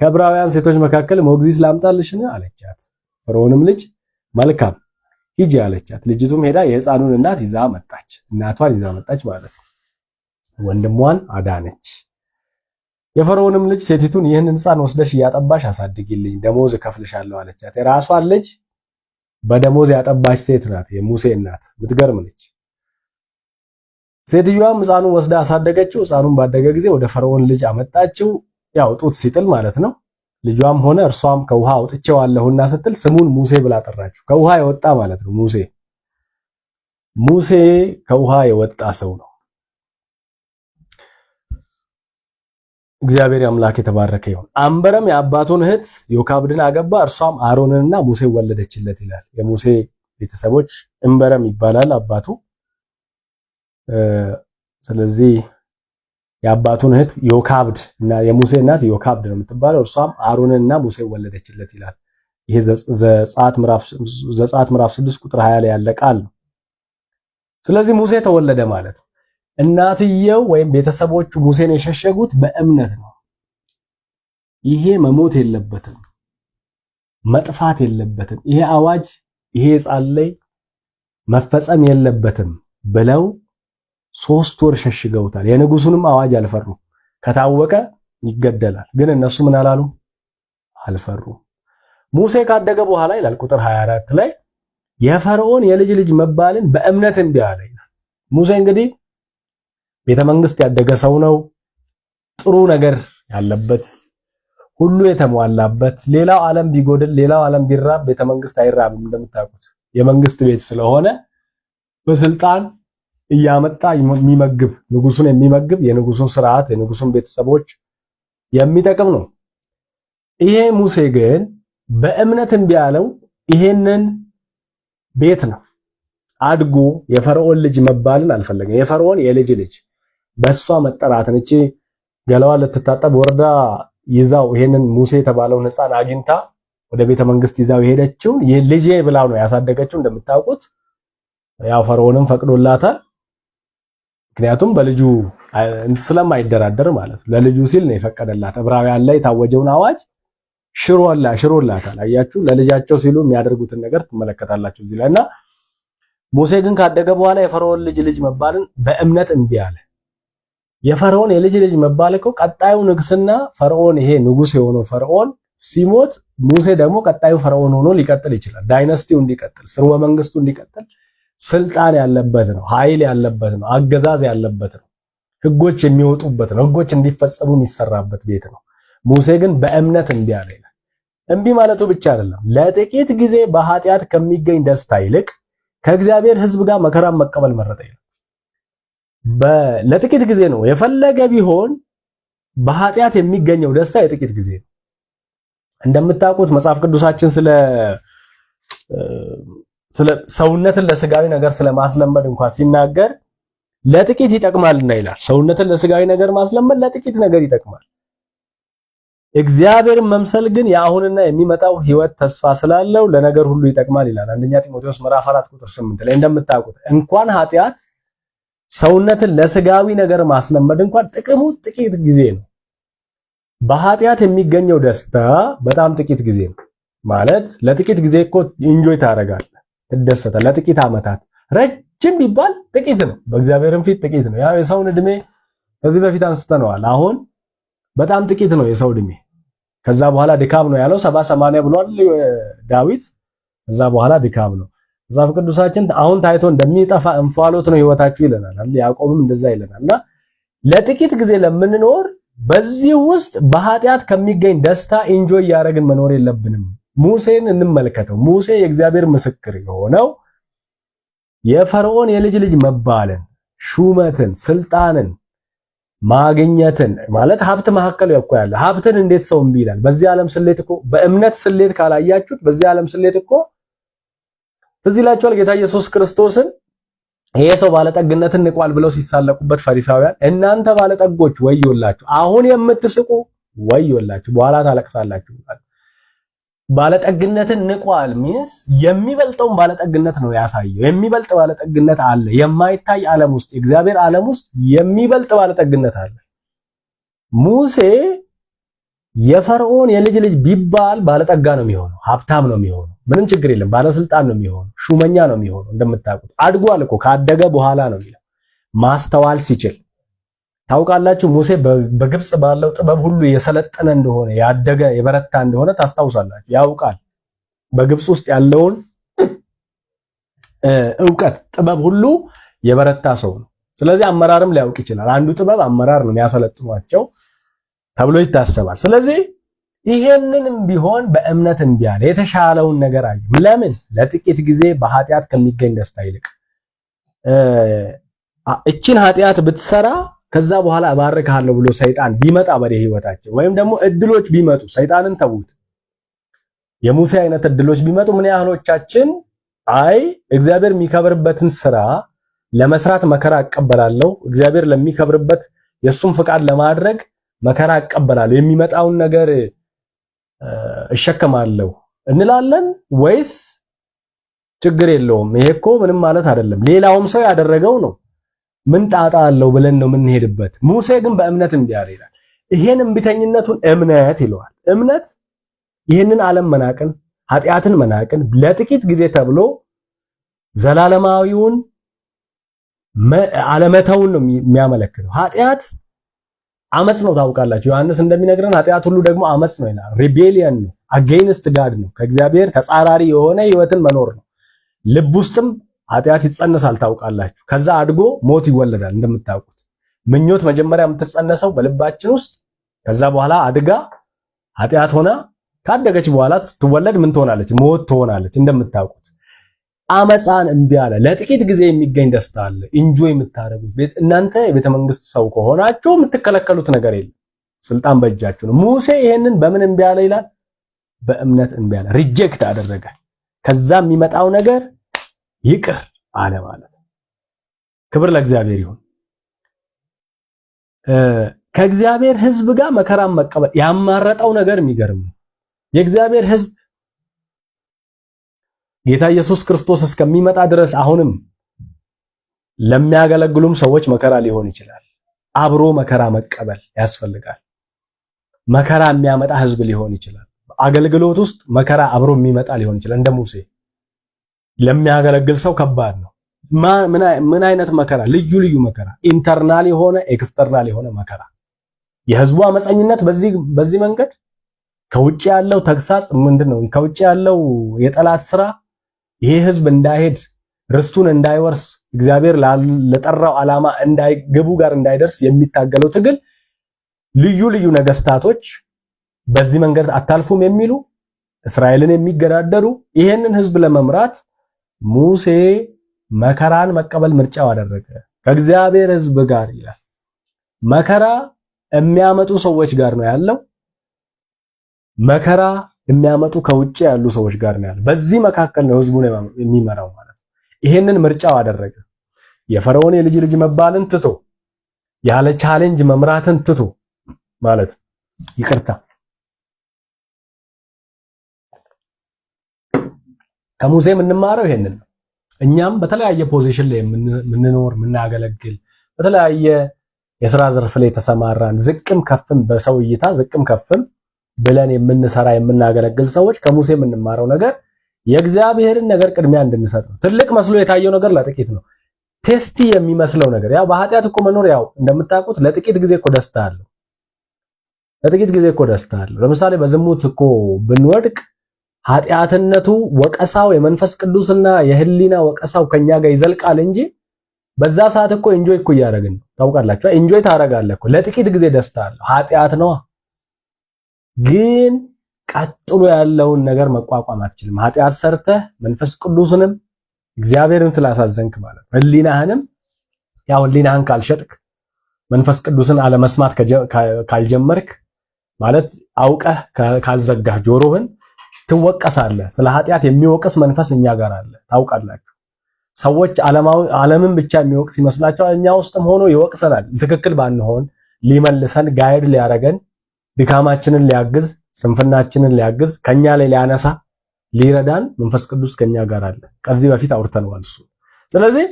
ከዕብራውያን ሴቶች መካከል ሞግዚት ላምጣልሽን አለቻት። ፈርዖንም ልጅ መልካም ሂጂ አለቻት። ልጅቱም ሄዳ የሕፃኑን እናቷን ይዛ መጣች ማለት ነው። ወንድሟን አዳነች። የፈርዖንም ልጅ ሴቲቱን ይህንን ሕፃን ወስደሽ እያጠባሽ አሳድጊልኝ፣ ደሞዝ እከፍልሻለሁ አለቻት። የራሷን ልጅ በደሞዝ ያጠባች ሴት ናት፣ የሙሴ እናት። የምትገርም ነች። ሴትዮዋም ሕፃኑን ወስዳ አሳደገችው። ሕፃኑን ባደገ ጊዜ ወደ ፈርዖን ልጅ አመጣችው። ያው ጡት ሲጥል ማለት ነው። ልጇም ሆነ እርሷም ከውሃ አውጥቼዋለሁና ስትል ስሙን ሙሴ ብላ ጠራችው። ከውሃ የወጣ ማለት ነው። ሙሴ ከውሃ የወጣ ሰው ነው። እግዚአብሔር አምላክ የተባረከ ይሁን። አንበረም የአባቱን እህት ዮካብድን አገባ፣ እርሷም አሮንንና ሙሴ ወለደችለት ይላል። የሙሴ ቤተሰቦች እንበረም ይባላል አባቱ። ስለዚህ የአባቱን እህት ዮካብድ እና የሙሴ እናት ዮካብድ ነው የምትባለው። እርሷም አሮንንና ሙሴ ወለደችለት ይላል። ይሄ ዘጸአት ምዕራፍ 6 ቁጥር 20 ላይ ያለ ቃል ነው። ስለዚህ ሙሴ ተወለደ ማለት ነው። እናትየው ወይም ቤተሰቦቹ ሙሴን የሸሸጉት በእምነት ነው። ይሄ መሞት የለበትም፣ መጥፋት የለበትም፣ ይሄ አዋጅ ይሄ ሕፃን ላይ መፈጸም የለበትም ብለው 3 ወር ሸሽገውታል። የንጉሱንም አዋጅ አልፈሩ። ከታወቀ ይገደላል። ግን እነሱ ምን አላሉ? አልፈሩ። ሙሴ ካደገ በኋላ ይላል ቁጥር 24 ላይ የፈርዖን የልጅ ልጅ መባልን በእምነት እንቢ አለ ይላል። ሙሴ እንግዲህ ቤተ መንግስት ያደገ ሰው ነው። ጥሩ ነገር ያለበት ሁሉ የተሟላበት፣ ሌላው ዓለም ቢጎድል ሌላው ዓለም ቢራብ ቤተ መንግስት አይራብም። እንደምታውቁት የመንግስት ቤት ስለሆነ በስልጣን እያመጣ የሚመግብ ንጉሱን የሚመግብ የንጉሱን ስርዓት የንጉሱን ቤተሰቦች የሚጠቅም ነው። ይሄ ሙሴ ግን በእምነት እንቢ ያለው ይሄንን ቤት ነው። አድጎ የፈርዖን ልጅ መባልን አልፈለገም። የፈርዖን የልጅ ልጅ በሷ መጠራትን እቺ ገላዋ ልትታጠብ ወርዳ ይዛው ይሄንን ሙሴ የተባለውን ሕፃን አግኝታ ወደ ቤተ መንግስት ይዛው የሄደችውን የልጄ ብላው ነው ያሳደገችው። እንደምታውቁት ያው ፈርዖንም ፈቅዶላታል። ምክንያቱም በልጁ ስለማይደራደር ማለት ነው። ለልጁ ሲል ነው የፈቀደላት። ዕብራውያን ላይ የታወጀውን አዋጅ ሽሮላታል። አያችሁ፣ ለልጃቸው ሲሉ የሚያደርጉትን ነገር ትመለከታላችሁ እዚህ ላይ እና ሙሴ ግን ካደገ በኋላ የፈርዖን ልጅ መባልን በእምነት እንቢ አለ። የፈርዖን የልጅ ልጅ መባል እኮ ቀጣዩ ንግስና ፈርዖን ይሄ ንጉስ የሆነው ፈርዖን ሲሞት ሙሴ ደግሞ ቀጣዩ ፈርዖን ሆኖ ሊቀጥል ይችላል። ዳይናስቲው እንዲቀጥል፣ ስርወ መንግስቱ እንዲቀጥል ስልጣን ያለበት ነው፣ ኃይል ያለበት ነው፣ አገዛዝ ያለበት ነው፣ ህጎች የሚወጡበት ነው፣ ህጎች እንዲፈጸሙ የሚሰራበት ቤት ነው። ሙሴ ግን በእምነት እንቢ አለ ይላል። እንቢ ማለቱ ብቻ አይደለም፣ ለጥቂት ጊዜ በኃጢአት ከሚገኝ ደስታ ይልቅ ከእግዚአብሔር ህዝብ ጋር መከራን መቀበል መረጠ ይላል። ለጥቂት ጊዜ ነው። የፈለገ ቢሆን በኃጢአት የሚገኘው ደስታ የጥቂት ጊዜ ነው። እንደምታውቁት መጽሐፍ ቅዱሳችን ስለ ሰውነትን ለስጋዊ ነገር ስለማስለመድ እንኳን ሲናገር ለጥቂት ይጠቅማልና ይላል። ሰውነትን ለስጋዊ ነገር ማስለመድ ለጥቂት ነገር ይጠቅማል። እግዚአብሔርን መምሰል ግን የአሁንና የሚመጣው ህይወት ተስፋ ስላለው ለነገር ሁሉ ይጠቅማል ይላል። አንደኛ ጢሞቴዎስ ምዕራፍ 4 ቁጥር 8 ላይ እንደምታውቁት እንኳን ኃጢአት ሰውነትን ለስጋዊ ነገር ማስለመድ እንኳን ጥቅሙ ጥቂት ጊዜ ነው። በኃጢአት የሚገኘው ደስታ በጣም ጥቂት ጊዜ ነው። ማለት ለጥቂት ጊዜ እኮ ኢንጆይ ታደርጋለህ፣ ትደሰታለህ። ለጥቂት ዓመታት ረጅም ቢባል ጥቂት ነው፣ በእግዚአብሔርም ፊት ጥቂት ነው። ያው የሰውን እድሜ ከዚህ በፊት አንስተነዋል። አሁን በጣም ጥቂት ነው የሰው እድሜ። ከዛ በኋላ ድካም ነው ያለው 70 80 ብሏል ዳዊት። ከዛ በኋላ ድካም ነው። መጽሐፍ ቅዱሳችን አሁን ታይቶ እንደሚጠፋ እንፋሎት ነው ህይወታችሁ ይለናል አይደል? ያዕቆብም እንደዛ ይለናልና ለጥቂት ጊዜ ለምንኖር በዚህ ውስጥ በኃጢአት ከሚገኝ ደስታ ኢንጆይ ያደረግን መኖር የለብንም። ሙሴን እንመልከተው። ሙሴ የእግዚአብሔር ምስክር የሆነው የፈርዖን የልጅ ልጅ መባልን፣ ሹመትን፣ ስልጣንን ማግኘትን ማለት ሀብት መካከል እኮ ያለ ሀብትን እንዴት ሰው እምቢ ይላል? በዚህ ዓለም ስሌት እኮ በእምነት ስሌት ካላያችሁት በዚህ ዓለም ስሌት እኮ ትዝ ይላችኋል ጌታ ኢየሱስ ክርስቶስን ይሄ ሰው ባለጠግነትን ንቋል ብለው ሲሳለቁበት ፈሪሳውያን እናንተ ባለጠጎች ወዮላችሁ፣ አሁን የምትስቁ ወዮላችሁ፣ በኋላ ታለቅሳላችሁ። ባለጠግነትን ንቋል ሚንስ የሚበልጠውን ባለጠግነት ነው ያሳየው። የሚበልጥ ባለጠግነት አለ። የማይታይ ዓለም ውስጥ የእግዚአብሔር ዓለም ውስጥ የሚበልጥ ባለጠግነት አለ። ሙሴ የፈርዖን የልጅ ልጅ ቢባል ባለጠጋ ነው የሚሆነው፣ ሀብታም ነው የሚሆነው፣ ምንም ችግር የለም። ባለስልጣን ነው የሚሆነው፣ ሹመኛ ነው የሚሆነው። እንደምታውቁት አድጓል እኮ ካደገ በኋላ ነው የሚለው ማስተዋል ሲችል። ታውቃላችሁ ሙሴ በግብጽ ባለው ጥበብ ሁሉ የሰለጠነ እንደሆነ ያደገ የበረታ እንደሆነ ታስታውሳላችሁ። ያውቃል በግብጽ ውስጥ ያለውን ዕውቀት ጥበብ ሁሉ የበረታ ሰው ነው። ስለዚህ አመራርም ሊያውቅ ይችላል። አንዱ ጥበብ አመራር ነው የሚያሰለጥኗቸው ተብሎ ይታሰባል። ስለዚህ ይሄንንም ቢሆን በእምነት እምቢ አለ። የተሻለውን ነገር አየ። ለምን? ለጥቂት ጊዜ በኃጢአት ከሚገኝ ደስታ ይልቅ እቺን ኃጢአት ብትሰራ ከዛ በኋላ እባርክሃለሁ ብሎ ሰይጣን ቢመጣ ወደ ህይወታችን ወይም ደግሞ እድሎች ቢመጡ ሰይጣንን ተዉት፣ የሙሴ አይነት እድሎች ቢመጡ ምን ያህሎቻችን አይ እግዚአብሔር የሚከብርበትን ስራ ለመስራት መከራ እቀበላለሁ፣ እግዚአብሔር ለሚከብርበት የሱን ፍቃድ ለማድረግ መከራ እቀበላለሁ፣ የሚመጣውን ነገር እሸከማለሁ እንላለን? ወይስ ችግር የለውም ይሄ እኮ ምንም ማለት አይደለም ሌላውም ሰው ያደረገው ነው ምን ጣጣ አለው ብለን ነው የምንሄድበት? ሙሴ ግን በእምነት እምቢ አለ ይላል። ይሄን እምቢተኝነቱን እምነት ይለዋል። እምነት ይህንን ዓለም መናቅን፣ ኃጢአትን መናቅን ለጥቂት ጊዜ ተብሎ ዘላለማዊውን አለመተውን ነው የሚያመለክተው። ኃጢአት አመጽ ነው ታውቃላችሁ። ዮሐንስ እንደሚነግረን ኃጢአት ሁሉ ደግሞ አመጽ ነው ይላል። ሪቤሊየን ነው፣ አጌንስት ጋድ ነው፣ ከእግዚአብሔር ተጻራሪ የሆነ ህይወትን መኖር ነው። ልብ ውስጥም ኃጢአት ይጸነሳል ታውቃላችሁ። ከዛ አድጎ ሞት ይወለዳል እንደምታውቁት። ምኞት መጀመሪያ የምትጸነሰው በልባችን ውስጥ፣ ከዛ በኋላ አድጋ ኃጢአት ሆና ካደገች በኋላ ስትወለድ ምን ትሆናለች? ሞት ትሆናለች እንደምታውቁት። አመፃን እምቢ አለ። ለጥቂት ጊዜ የሚገኝ ደስታ አለ ኢንጆይ የምታደርጉት። እናንተ የቤተ መንግስት ሰው ከሆናችሁ የምትከለከሉት ነገር የለም፣ ስልጣን በእጃችሁ ነው። ሙሴ ይሄንን በምን እምቢ አለ ይላል? በእምነት እምቢ አለ። ሪጀክት አደረገ። ከዛ የሚመጣው ነገር ይቅር አለ ማለት ነው። ክብር ለእግዚአብሔር ይሁን። ከእግዚአብሔር ሕዝብ ጋር መከራን መቀበል ያማረጠው ነገር የሚገርም ነው። የእግዚአብሔር ሕዝብ ጌታ ኢየሱስ ክርስቶስ እስከሚመጣ ድረስ አሁንም ለሚያገለግሉም ሰዎች መከራ ሊሆን ይችላል። አብሮ መከራ መቀበል ያስፈልጋል። መከራ የሚያመጣ ሕዝብ ሊሆን ይችላል። አገልግሎት ውስጥ መከራ አብሮ የሚመጣ ሊሆን ይችላል። እንደ ሙሴ ለሚያገለግል ሰው ከባድ ነው። ምን አይነት መከራ? ልዩ ልዩ መከራ፣ ኢንተርናል የሆነ ኤክስተርናል የሆነ መከራ። የህዝቡ አመፀኝነት በዚህ መንገድ ከውጭ ያለው ተግሳጽ ምንድነው? ከውጭ ያለው የጠላት ስራ ይሄ ህዝብ እንዳይሄድ ርስቱን እንዳይወርስ እግዚአብሔር ለጠራው ዓላማ ግቡ ጋር እንዳይደርስ የሚታገለው ትግል፣ ልዩ ልዩ ነገስታቶች በዚህ መንገድ አታልፉም የሚሉ እስራኤልን የሚገዳደሩ ይሄንን ህዝብ ለመምራት ሙሴ መከራን መቀበል ምርጫው አደረገ። ከእግዚአብሔር ህዝብ ጋር ይላል። መከራ የሚያመጡ ሰዎች ጋር ነው ያለው። መከራ የሚያመጡ ከውጭ ያሉ ሰዎች ጋር ነው ያለው። በዚህ መካከል ነው ህዝቡን የሚመራው ማለት ነው። ይሄንን ምርጫው አደረገ። የፈርዖን የልጅ ልጅ መባልን ትቶ ያለ ቻሌንጅ መምራትን ትቶ ማለት ይቅርታ ከሙሴ የምንማረው ይሄንን ነው። እኛም በተለያየ ፖዚሽን ላይ የምንኖር የምናገለግል በተለያየ የሥራ ዘርፍ ላይ ተሰማራን ዝቅም ከፍም በሰው እይታ ዝቅም ከፍም ብለን የምንሰራ የምናገለግል ሰዎች ከሙሴ የምንማረው ነገር የእግዚአብሔርን ነገር ቅድሚያ እንድንሰጥ ነው። ትልቅ መስሎ የታየው ነገር ለጥቂት ነው። ቴስቲ የሚመስለው ነገር ያው በኃጢአት እኮ መኖር ያው እንደምታውቁት ለጥቂት ጊዜ እኮ ደስታ አለው። ለጥቂት ጊዜ እኮ ደስታ አለው። ለምሳሌ በዝሙት እኮ ብንወድቅ ኃጢአትነቱ ወቀሳው የመንፈስ ቅዱስና የህሊና ወቀሳው ከኛ ጋር ይዘልቃል እንጂ በዛ ሰዓት እኮ ኢንጆይ እኮ እያደረግን ነው። ታውቃላችሁ፣ ኢንጆይ ታደርጋለህ እኮ ለጥቂት ጊዜ ደስታ አለው። ኃጢአት ነው ግን ቀጥሎ ያለውን ነገር መቋቋም አትችልም። ኃጢአት ሰርተህ መንፈስ ቅዱስንም እግዚአብሔርን ስላሳዘንክ ማለት ነው። ህሊናህንም ያው ህሊናህን ካልሸጥክ መንፈስ ቅዱስን አለመስማት ካልጀመርክ ማለት አውቀህ ካልዘጋህ ጆሮህን ትወቀሳለህ። ስለ ኃጢአት የሚወቅስ መንፈስ እኛ ጋር አለ። ታውቃላችሁ፣ ሰዎች ዓለምን ብቻ የሚወቅስ ይመስላቸዋል። እኛ ውስጥም ሆኖ ይወቅሰናል። ትክክል ባንሆን ሊመልሰን፣ ጋይድ ሊያረገን፣ ድካማችንን ሊያግዝ፣ ስንፍናችንን ሊያግዝ፣ ከኛ ላይ ሊያነሳ ሊረዳን መንፈስ ቅዱስ ከኛ ጋር አለ። ከዚህ በፊት አውርተነዋል እሱ። ስለዚህ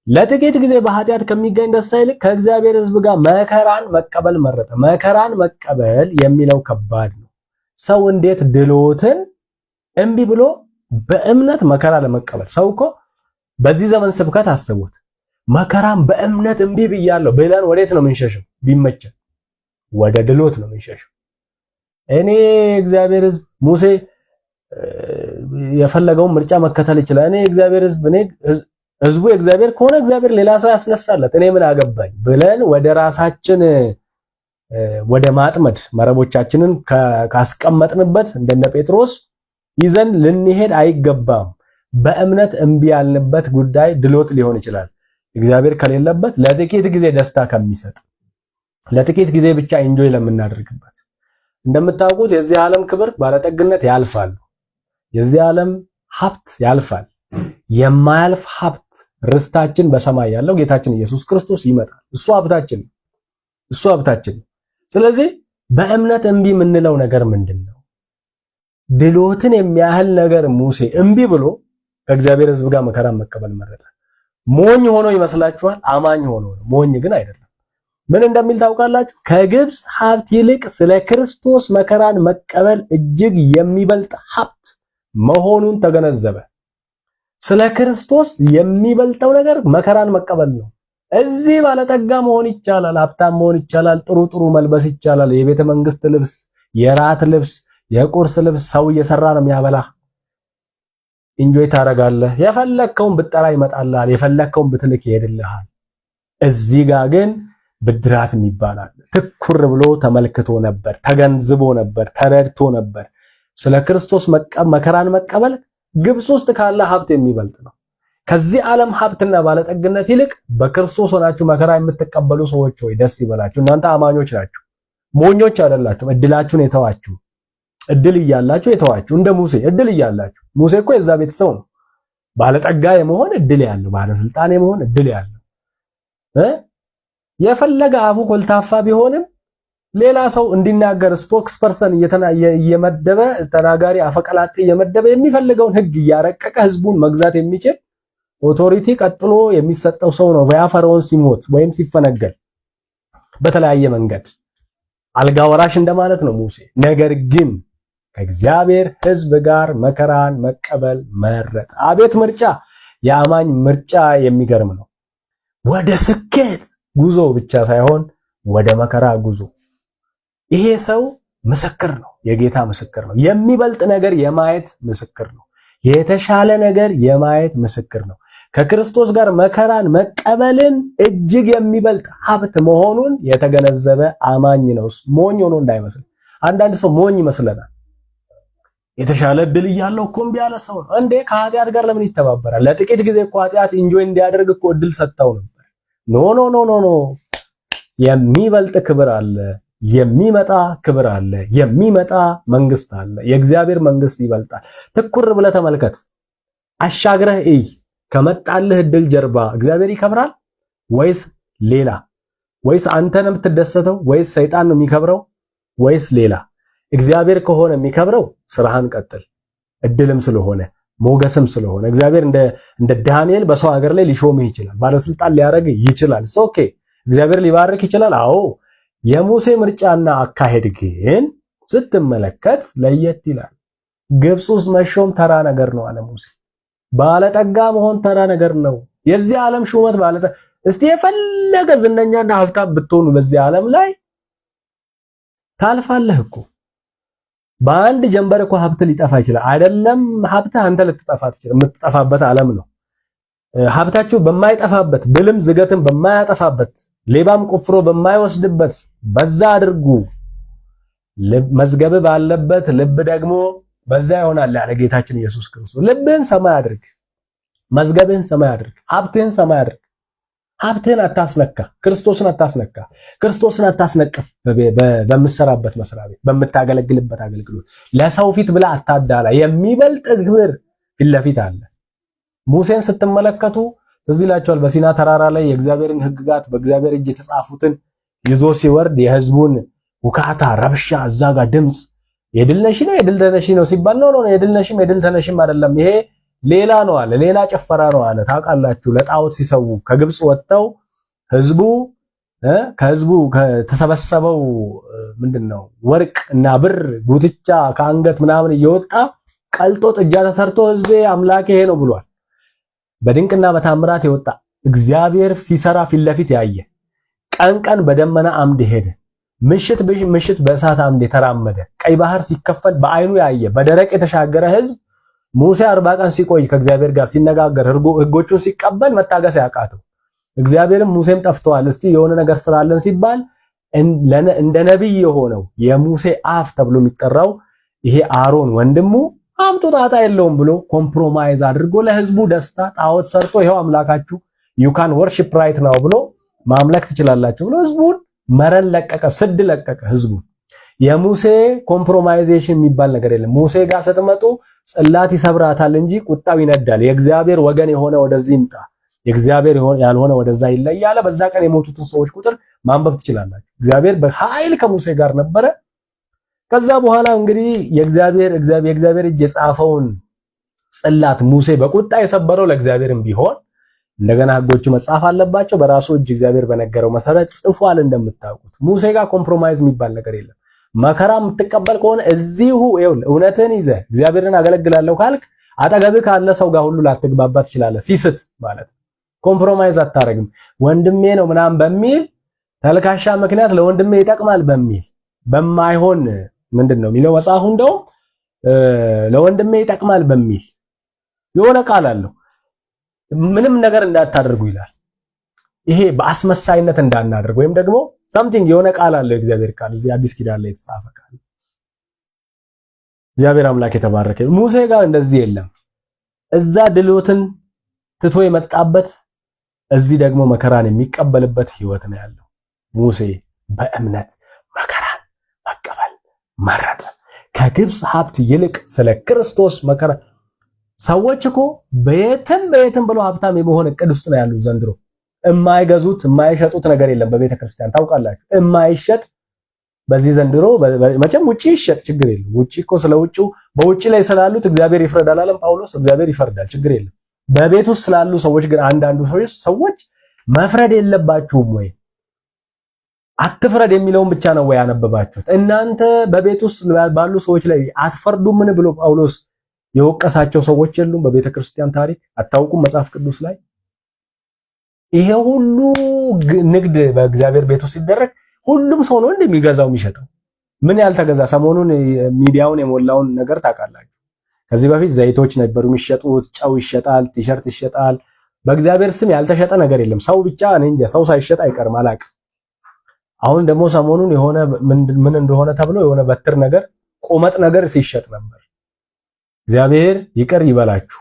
ለጥቂት ጊዜ በኃጢአት ከሚገኝ ደስታ ይልቅ ከእግዚአብሔር ሕዝብ ጋር መከራን መቀበል መረጠ። መከራን መቀበል የሚለው ከባድ ነው። ሰው እንዴት ድሎትን እምቢ ብሎ በእምነት መከራ ለመቀበል ሰው እኮ በዚህ ዘመን ስብከት አስቡት። መከራን በእምነት እምቢ ብያለሁ ብለን ወዴት ነው የምንሸሸው? ቢመቸን ወደ ድሎት ነው የምንሸሸው። እኔ እግዚአብሔር ሕዝብ ሙሴ የፈለገውን ምርጫ መከተል ይችላል። እኔ እግዚአብሔር ሕዝብ እኔ ሕዝቡ እግዚአብሔር ከሆነ እግዚአብሔር ሌላ ሰው ያስነሳለት እኔ ምን አገባኝ ብለን ወደ ራሳችን ወደ ማጥመድ መረቦቻችንን ካስቀመጥንበት እንደነ ጴጥሮስ ይዘን ልንሄድ አይገባም። በእምነት እምቢ ያልንበት ጉዳይ ድሎት ሊሆን ይችላል። እግዚአብሔር ከሌለበት ለጥቂት ጊዜ ደስታ ከሚሰጥ ለጥቂት ጊዜ ብቻ ኢንጆይ ለምናደርግበት። እንደምታውቁት የዚህ ዓለም ክብር ባለጠግነት ያልፋል። የዚህ ዓለም ሀብት ያልፋል። የማያልፍ ሀብት ርስታችን በሰማይ ያለው ጌታችን ኢየሱስ ክርስቶስ ይመጣል። እሱ ሀብታችን። ስለዚህ በእምነት እምቢ የምንለው ነገር ምንድነው? ድሎትን የሚያህል ነገር ሙሴ እምቢ ብሎ ከእግዚአብሔር ሕዝብ ጋር መከራን መቀበል መረጠ። ሞኝ ሆኖ ይመስላችኋል? አማኝ ሆኖ ነው። ሞኝ ግን አይደለም። ምን እንደሚል ታውቃላችሁ? ከግብፅ ሀብት ይልቅ ስለ ክርስቶስ መከራን መቀበል እጅግ የሚበልጥ ሀብት መሆኑን ተገነዘበ። ስለ ክርስቶስ የሚበልጠው ነገር መከራን መቀበል ነው። እዚህ ባለጠጋ መሆን ይቻላል፣ ሀብታም መሆን ይቻላል፣ ጥሩ መልበስ ይቻላል። የቤተ መንግስት ልብስ፣ የራት ልብስ፣ የቁርስ ልብስ ሰው እየሰራ ነው የሚያበላህ። ኢንጆይ ታረጋለህ። የፈለከውን ብጠራ ይመጣልሃል፣ የፈለከውን ብትልክ ይሄድልሃል። እዚህ ጋር ግን ብድራት ይባላል። ትኩር ብሎ ተመልክቶ ነበር፣ ተገንዝቦ ነበር፣ ተረድቶ ነበር። ስለ ክርስቶስ መከራን መቀበል ግብፅ ውስጥ ካለ ሀብት የሚበልጥ ነው። ከዚህ ዓለም ሀብትና ባለጠግነት ይልቅ በክርስቶስ ሆናችሁ መከራ የምትቀበሉ ሰዎች ሆይ ደስ ይበላችሁ። እናንተ አማኞች ናችሁ፣ ሞኞች አይደላችሁም። እድላችሁን የተዋችሁ እድል እያላችሁ የተዋችሁ እንደ ሙሴ እድል እያላችሁ። ሙሴ እኮ የዛ ቤተሰብ ነው። ባለጠጋ የመሆን እድል ያለው፣ ባለስልጣን የመሆን እድል ያለው የፈለገ አፉ ኮልታፋ ቢሆንም ሌላ ሰው እንዲናገር ስፖክስ ፐርሰን እየመደበ ተናጋሪ አፈቀላጤ እየመደበ የሚፈልገውን ህግ እያረቀቀ ህዝቡን መግዛት የሚችል ኦቶሪቲ ቀጥሎ የሚሰጠው ሰው ነው። ፈርዖን ሲሞት ወይም ሲፈነገል በተለያየ መንገድ አልጋ ወራሽ እንደማለት ነው ሙሴ። ነገር ግን ከእግዚአብሔር ሕዝብ ጋር መከራን መቀበል መረጠ። አቤት ምርጫ! የአማኝ ምርጫ የሚገርም ነው። ወደ ስኬት ጉዞ ብቻ ሳይሆን ወደ መከራ ጉዞ። ይሄ ሰው ምስክር ነው፣ የጌታ ምስክር ነው። የሚበልጥ ነገር የማየት ምስክር ነው። የተሻለ ነገር የማየት ምስክር ነው። ከክርስቶስ ጋር መከራን መቀበልን እጅግ የሚበልጥ ሀብት መሆኑን የተገነዘበ አማኝ ነው። ሞኝ ሆኖ እንዳይመስል። አንዳንድ ሰው ሞኝ ይመስለናል። የተሻለ እድል እያለው እኮ እምቢ ያለ ሰው ነው እንዴ? ከኃጢአት ጋር ለምን ይተባበራል? ለጥቂት ጊዜ እኮ ኃጢአት ኢንጆይ እንዲያደርግ እኮ እድል ሰጥተው ነበር። ኖ የሚበልጥ ክብር አለ። የሚመጣ ክብር አለ። የሚመጣ መንግስት አለ። የእግዚአብሔር መንግስት ይበልጣል። ትኩር ብለህ ተመልከት። አሻግረህ እይ። ከመጣልህ እድል ጀርባ እግዚአብሔር ይከብራል ወይስ ሌላ? ወይስ አንተ ነው የምትደሰተው? ወይስ ሰይጣን ነው የሚከብረው? ወይስ ሌላ? እግዚአብሔር ከሆነ የሚከብረው ስራህን ቀጥል። እድልም ስለሆነ ሞገስም ስለሆነ እግዚአብሔር እንደ ዳንኤል በሰው ሀገር ላይ ሊሾምህ ይችላል። ባለስልጣን ሊያደርግ ይችላል። ኦኬ እግዚአብሔር ሊባርክ ይችላል። አዎ የሙሴ ምርጫና አካሄድ ግን ስትመለከት ለየት ይላል። ግብፅ ውስጥ መሾም ተራ ነገር ነው አለ ሙሴ። ባለጠጋ መሆን ተራ ነገር ነው። የዚህ ዓለም ሹመት ባለጠጋ እስቲ የፈለገ ዝነኛና ሀብታም ብትሆኑ በዚህ ዓለም ላይ ታልፋለህ እኮ። በአንድ ጀንበር እኮ ሀብት ሊጠፋ ይችላል። አይደለም ሀብት አንተ ልትጠፋ ትችላለህ። የምትጠፋበት ዓለም ነው። ሀብታችሁ በማይጠፋበት ብልም ዝገትም በማያጠፋበት ሌባም ቆፍሮ በማይወስድበት በዛ አድርጉ። መዝገብ ባለበት ልብ ደግሞ በዛ ይሆናል ያለ ጌታችን ኢየሱስ ክርስቶስ። ልብህን ሰማይ አድርግ፣ መዝገብህን ሰማይ አድርግ፣ ሀብትህን ሰማይ አድርግ። ሀብትህን አታስነካ፣ ክርስቶስን አታስነካ፣ ክርስቶስን አታስነቅፍ። በምትሰራበት መስሪያ ቤት፣ በምታገለግልበት አገልግሎት ለሰው ፊት ብላ አታዳላ። የሚበልጥ ክብር ፊት ለፊት አለ። ሙሴን ስትመለከቱ ትዝ ይላችኋል። በሲና ተራራ ላይ የእግዚአብሔርን ሕግጋት በእግዚአብሔር እጅ የተጻፉትን ይዞ ሲወርድ የህዝቡን ውካታ፣ ረብሻ፣ እዛ ጋር ድምጽ የድል ነሺ ነው የድል ተነሺ ነው ሲባል ነው የድል ነሺም የድል ተነሺም አይደለም፣ ይሄ ሌላ ነው አለ። ሌላ ጭፈራ ነው አለ። ታውቃላችሁ ለጣዖት ሲሰዉ ከግብጽ ወጥተው ከህዝቡ ከተሰበሰበው ምንድነው ወርቅ እና ብር ጉትቻ ከአንገት ምናምን እየወጣ ቀልጦ ጥጃ ተሰርቶ ህዝቤ አምላኬ ይሄ ነው ብሏል። በድንቅና በታምራት የወጣ እግዚአብሔር ሲሰራ ፊት ለፊት ያየ፣ ቀን ቀን በደመና አምድ ሄደ፣ ምሽት በእሳት አምድ የተራመደ፣ ቀይ ባህር ሲከፈል በአይኑ ያየ፣ በደረቅ የተሻገረ ህዝብ ሙሴ 40 ቀን ሲቆይ ከእግዚአብሔር ጋር ሲነጋገር ህጎቹን ሲቀበል መታገስ ያቃተው እግዚአብሔርም ሙሴም ጠፍተዋል እስቲ የሆነ ነገር ስራለን ሲባል እንደ ነብይ የሆነው የሙሴ አፍ ተብሎ የሚጠራው ይሄ አሮን ወንድሙ አምጡ ጣጣ የለውም ብሎ ኮምፕሮማይዝ አድርጎ ለህዝቡ ደስታ ጣዖት ሰርቶ ይሄው አምላካችሁ you can worship right now ብሎ ማምለክ ትችላላችሁ ብሎ ህዝቡን መረን ለቀቀ፣ ስድ ለቀቀ ህዝቡ። የሙሴ ኮምፕሮማይዜሽን የሚባል ነገር የለም። ሙሴ ጋር ስትመጡ ጽላት ይሰብራታል እንጂ ቁጣው ይነዳል። የእግዚአብሔር ወገን የሆነ ወደዚህ ይምጣ፣ የእግዚአብሔር ያልሆነ ወደዛ ይለያል። በዛ ቀን የሞቱትን ሰዎች ቁጥር ማንበብ ትችላላችሁ። እግዚአብሔር በኃይል ከሙሴ ጋር ነበረ። ከዛ በኋላ እንግዲህ የእግዚአብሔር እጅ የጻፈውን ጽላት ሙሴ በቁጣ የሰበረው ለእግዚአብሔርም ቢሆን እንደገና ህጎቹ መጻፍ አለባቸው። በራሱ እጅ እግዚአብሔር በነገረው መሰረት ጽፏል። እንደምታውቁት ሙሴ ጋር ኮምፕሮማይዝ የሚባል ነገር የለም። መከራ የምትቀበል ከሆነ እዚሁ እውነትን ይዘህ እግዚአብሔርን አገለግላለሁ ካልክ አጠገብህ ካለ ሰው ጋር ሁሉ ላትግባባ ትችላለህ። ሲስት ማለት ኮምፕሮማይዝ አታረግም። ወንድሜ ነው ምናምን በሚል ተልካሻ ምክንያት ለወንድሜ ይጠቅማል በሚል በማይሆን ምንድነው የሚለው መጽሐፉ እንደው ለወንድሜ ይጠቅማል በሚል የሆነ ቃል አለው። ምንም ነገር እንዳታደርጉ ይላል። ይሄ በአስመሳይነት እንዳናደርግ ወይም ደግሞ something የሆነ ቃል አለው እግዚአብሔር ቃል እዚህ አዲስ ኪዳን ላይ የተጻፈ ቃል። እግዚአብሔር አምላክ የተባረከ። ሙሴ ጋር እንደዚህ የለም። እዛ ድሎትን ትቶ የመጣበት እዚህ ደግሞ መከራን የሚቀበልበት ህይወት ነው ያለው። ሙሴ በእምነት መከራን መቀበል መረጠ። ከግብፅ ሀብት ይልቅ ስለ ክርስቶስ መከራ ሰዎች እኮ በየትም ብለው ሀብታም የመሆን እቅድ ውስጥ ነው ያሉት ዘንድሮ። የማይገዙት የማይሸጡት ነገር የለም በቤተ ክርስቲያን ታውቃላችሁ። የማይሸጥ በዚህ ዘንድሮ መቼም ውጪ ይሸጥ ችግር የለም። ውጪ እኮ ስለ ውጪው በውጪ ላይ ስላሉት እግዚአብሔር ይፍረዳል አለም ጳውሎስ። እግዚአብሔር ይፈርዳል ችግር የለም። በቤት ውስጥ ስላሉ ሰዎች ግን አንዳንዱ ሰዎች መፍረድ የለባችሁም ወይ? አትፍረድ የሚለውን ብቻ ነው ወይ ያነበባችሁት? እናንተ በቤት ውስጥ ባሉ ሰዎች ላይ አትፈርዱም ምን ብሎ ጳውሎስ የወቀሳቸው ሰዎች የሉም? በቤተ ክርስቲያን ታሪክ አታውቁም? መጽሐፍ ቅዱስ ላይ ይሄ ሁሉ ንግድ በእግዚአብሔር ቤት ውስጥ ሲደረግ ሁሉም ሰው ነው እንደሚገዛው የሚሸጠው። ምን ያልተገዛ ሰሞኑን ሚዲያውን የሞላውን ነገር ታውቃላችሁ። ከዚህ በፊት ዘይቶች ነበሩ የሚሸጡት፣ ጨው ይሸጣል፣ ቲሸርት ይሸጣል። በእግዚአብሔር ስም ያልተሸጠ ነገር የለም። ሰው ብቻ እኔ እንጃ ሰው ሳይሸጥ አይቀርም አላውቅም። አሁን ደግሞ ሰሞኑን የሆነ ምን እንደሆነ ተብሎ የሆነ በትር ነገር ቆመጥ ነገር ሲሸጥ ነበር። እግዚአብሔር ይቅር ይበላችሁ።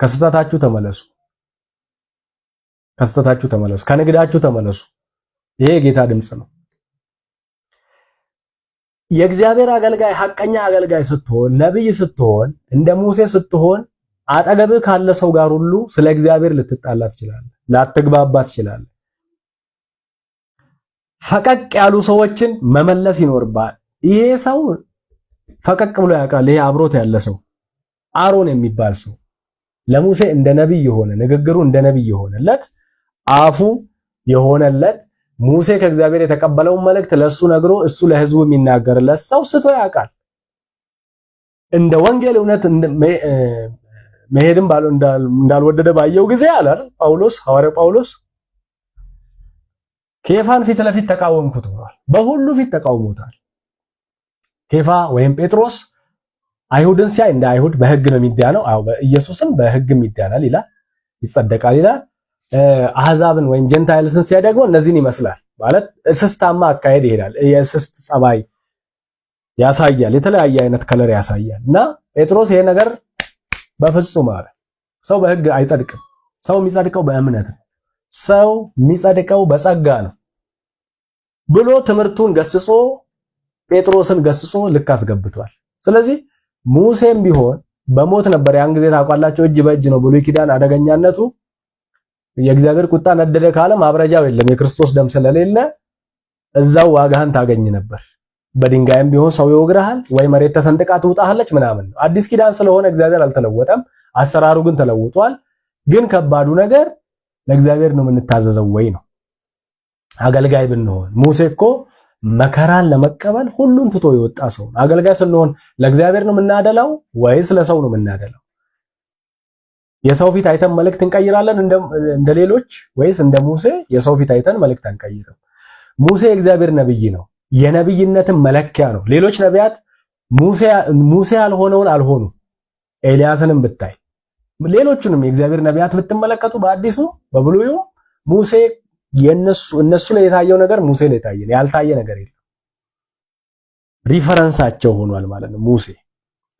ከስተታችሁ ተመለሱ። ከንግዳችሁ ተመለሱ። ይሄ የጌታ ድምጽ ነው። የእግዚአብሔር አገልጋይ ሐቀኛ አገልጋይ ስትሆን፣ ነብይ ስትሆን፣ እንደ ሙሴ ስትሆን አጠገብህ ካለ ሰው ጋር ሁሉ ስለ እግዚአብሔር ልትጣላ ትችላለህ፣ ላትግባባ ትችላለህ። ፈቀቅ ያሉ ሰዎችን መመለስ ይኖርብሃል። ይሄ ሰው ፈቀቅ ብሎ ያውቃል። ይሄ አብሮት ያለ ሰው አሮን የሚባል ሰው ለሙሴ እንደ ነብይ የሆነ ንግግሩ እንደ ነብይ የሆነለት አፉ የሆነለት ሙሴ ከእግዚአብሔር የተቀበለውን መልእክት ለሱ ነግሮ እሱ ለህዝቡ የሚናገርለት ሰው ስቶ ያውቃል። እንደ ወንጌል እውነት መሄድም እንዳልወደደ ባየው ጊዜ አለ ጳውሎስ ሐዋርያው ጳውሎስ ኬፋን ፊት ለፊት ተቃወምኩት ብሏል። በሁሉ ፊት ተቃውሞታል። ኬፋ ወይም ጴጥሮስ አይሁድን ሲያይ እንደ አይሁድ በህግ ነው የሚዳነው። አዎ በኢየሱስም በህግም ይዳናል ይላል፣ ይጸደቃል ይላል። አህዛብን ወይም ጀንታይልስን ሲያይ ደግሞ እነዚህን ይመስላል ማለት እስስታማ አካሄድ ይሄዳል። የእስስት ጸባይ ያሳያል፣ የተለያየ አይነት ከለር ያሳያል። እና ጴጥሮስ ይሄ ነገር በፍጹም አለ ሰው በህግ አይጸድቅም፣ ሰው የሚጸድቀው በእምነት ነው፣ ሰው የሚጸድቀው በጸጋ ነው ብሎ ትምህርቱን ገስጾ ጴጥሮስን ገስጾ ልክ አስገብቷል። ስለዚህ ሙሴም ቢሆን በሞት ነበር ያን ጊዜ ታውቃላችሁ፣ እጅ በእጅ ነው ብሉይ ኪዳን አደገኛነቱ። የእግዚአብሔር ቁጣ ነደደ ካለ ማብረጃው የለም፣ የክርስቶስ ደም ስለሌለ እዛው ዋጋህን ታገኝ ነበር። በድንጋይም ቢሆን ሰው ይወግርሃል ወይ መሬት ተሰንጥቃ ትውጣለች ምናምን። አዲስ ኪዳን ስለሆነ እግዚአብሔር አልተለወጠም፣ አሰራሩ ግን ተለውጧል። ግን ከባዱ ነገር ለእግዚአብሔር ነው የምንታዘዘው ወይ ነው። አገልጋይ ብንሆን ሙሴ እኮ መከራን ለመቀበል ሁሉን ትቶ የወጣ ሰው። አገልጋይ ስንሆን ለእግዚአብሔር ነው የምናደላው ወይስ ለሰው ነው የምናደላው? የሰው ፊት አይተን መልእክት እንቀይራለን እንደሌሎች ወይስ እንደ ሙሴ የሰው ፊት አይተን መልእክት አንቀይርም? ሙሴ የእግዚአብሔር ነብይ ነው፣ የነብይነትን መለኪያ ነው። ሌሎች ነቢያት ሙሴ ያልሆነውን አልሆኑ። ኤልያስንም ብታይ ሌሎቹንም የእግዚአብሔር ነቢያት ብትመለከቱ በአዲሱ በብሉዩ ሙሴ እነሱ ላይ የታየው ነገር ሙሴ ላይ ታየ፣ ያልታየ ነገር የለም። ሪፈረንሳቸው ሆኗል ማለት ነው ሙሴ።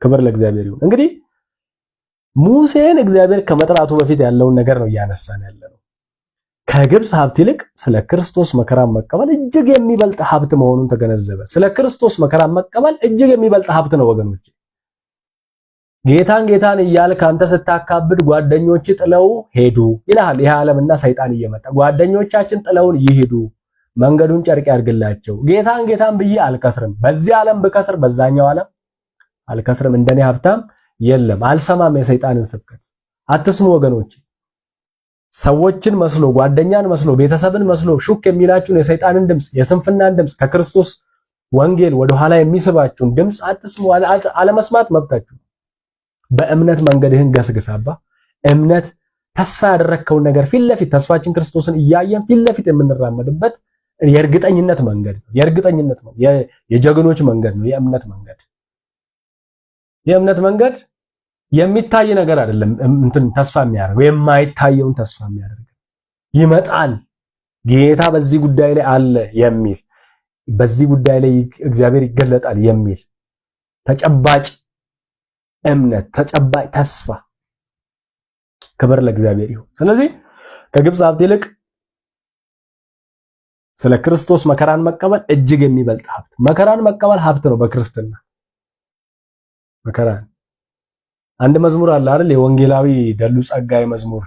ክብር ለእግዚአብሔር ይሁን። እንግዲህ ሙሴን እግዚአብሔር ከመጥራቱ በፊት ያለውን ነገር ነው እያነሳን ያለነው። ከግብፅ ሀብት ይልቅ ስለ ክርስቶስ መከራን መቀበል እጅግ የሚበልጥ ሀብት መሆኑን ተገነዘበ። ስለ ክርስቶስ መከራን መቀበል እጅግ የሚበልጥ ሀብት ነው ወገኖች። ጌታን እያልክ አንተ ስታካብድ ጓደኞች ጥለው ሄዱ ይላል። ይሄ ዓለምና ሰይጣን እየመጣ ጓደኞቻችን ጥለውን ይሄዱ፣ መንገዱን ጨርቅ ያርግላቸው። ጌታን ብዬ አልከስርም። በዚህ ዓለም ብከስር በዛኛው ዓለም አልከስርም። እንደኔ ሀብታም የለም። አልሰማም የሰይጣንን ስብከት። አትስሙ ወገኖች። ሰዎችን መስሎ ጓደኛን መስሎ ቤተሰብን መስሎ ሹክ የሚላችሁን የሰይጣንን ድምጽ፣ የስንፍናን ድምጽ፣ ከክርስቶስ ወንጌል ወደ ኋላ የሚስባችሁን ድምጽ አትስሙ። አለመስማት መብታችሁ። በእምነት መንገድህን ገስግሳባ። እምነት ተስፋ ያደረከውን ነገር ፊት ለፊት ተስፋችን ክርስቶስን እያየን ፊት ለፊት የምንራመድበት የእርግጠኝነት መንገድ ነው። የእርግጠኝነት ነው። የጀግኖች መንገድ ነው። የእምነት መንገድ የሚታይ ነገር አይደለም። ተስፋ የሚያደርገው የማይታየውን ተስፋ የሚያደርግ ይመጣል። ጌታ በዚህ ጉዳይ ላይ አለ የሚል በዚህ ጉዳይ ላይ እግዚአብሔር ይገለጣል የሚል ተጨባጭ እምነት፣ ተጨባጭ ተስፋ። ክብር ለእግዚአብሔር ይሁን። ስለዚህ ከግብፅ ሀብት ይልቅ ስለ ክርስቶስ መከራን መቀበል እጅግ የሚበልጥ ሀብት። መከራን መቀበል ሀብት ነው በክርስትና። መከራን አንድ መዝሙር አለ አይደል? የወንጌላዊ ደሉ ጸጋዬ መዝሙር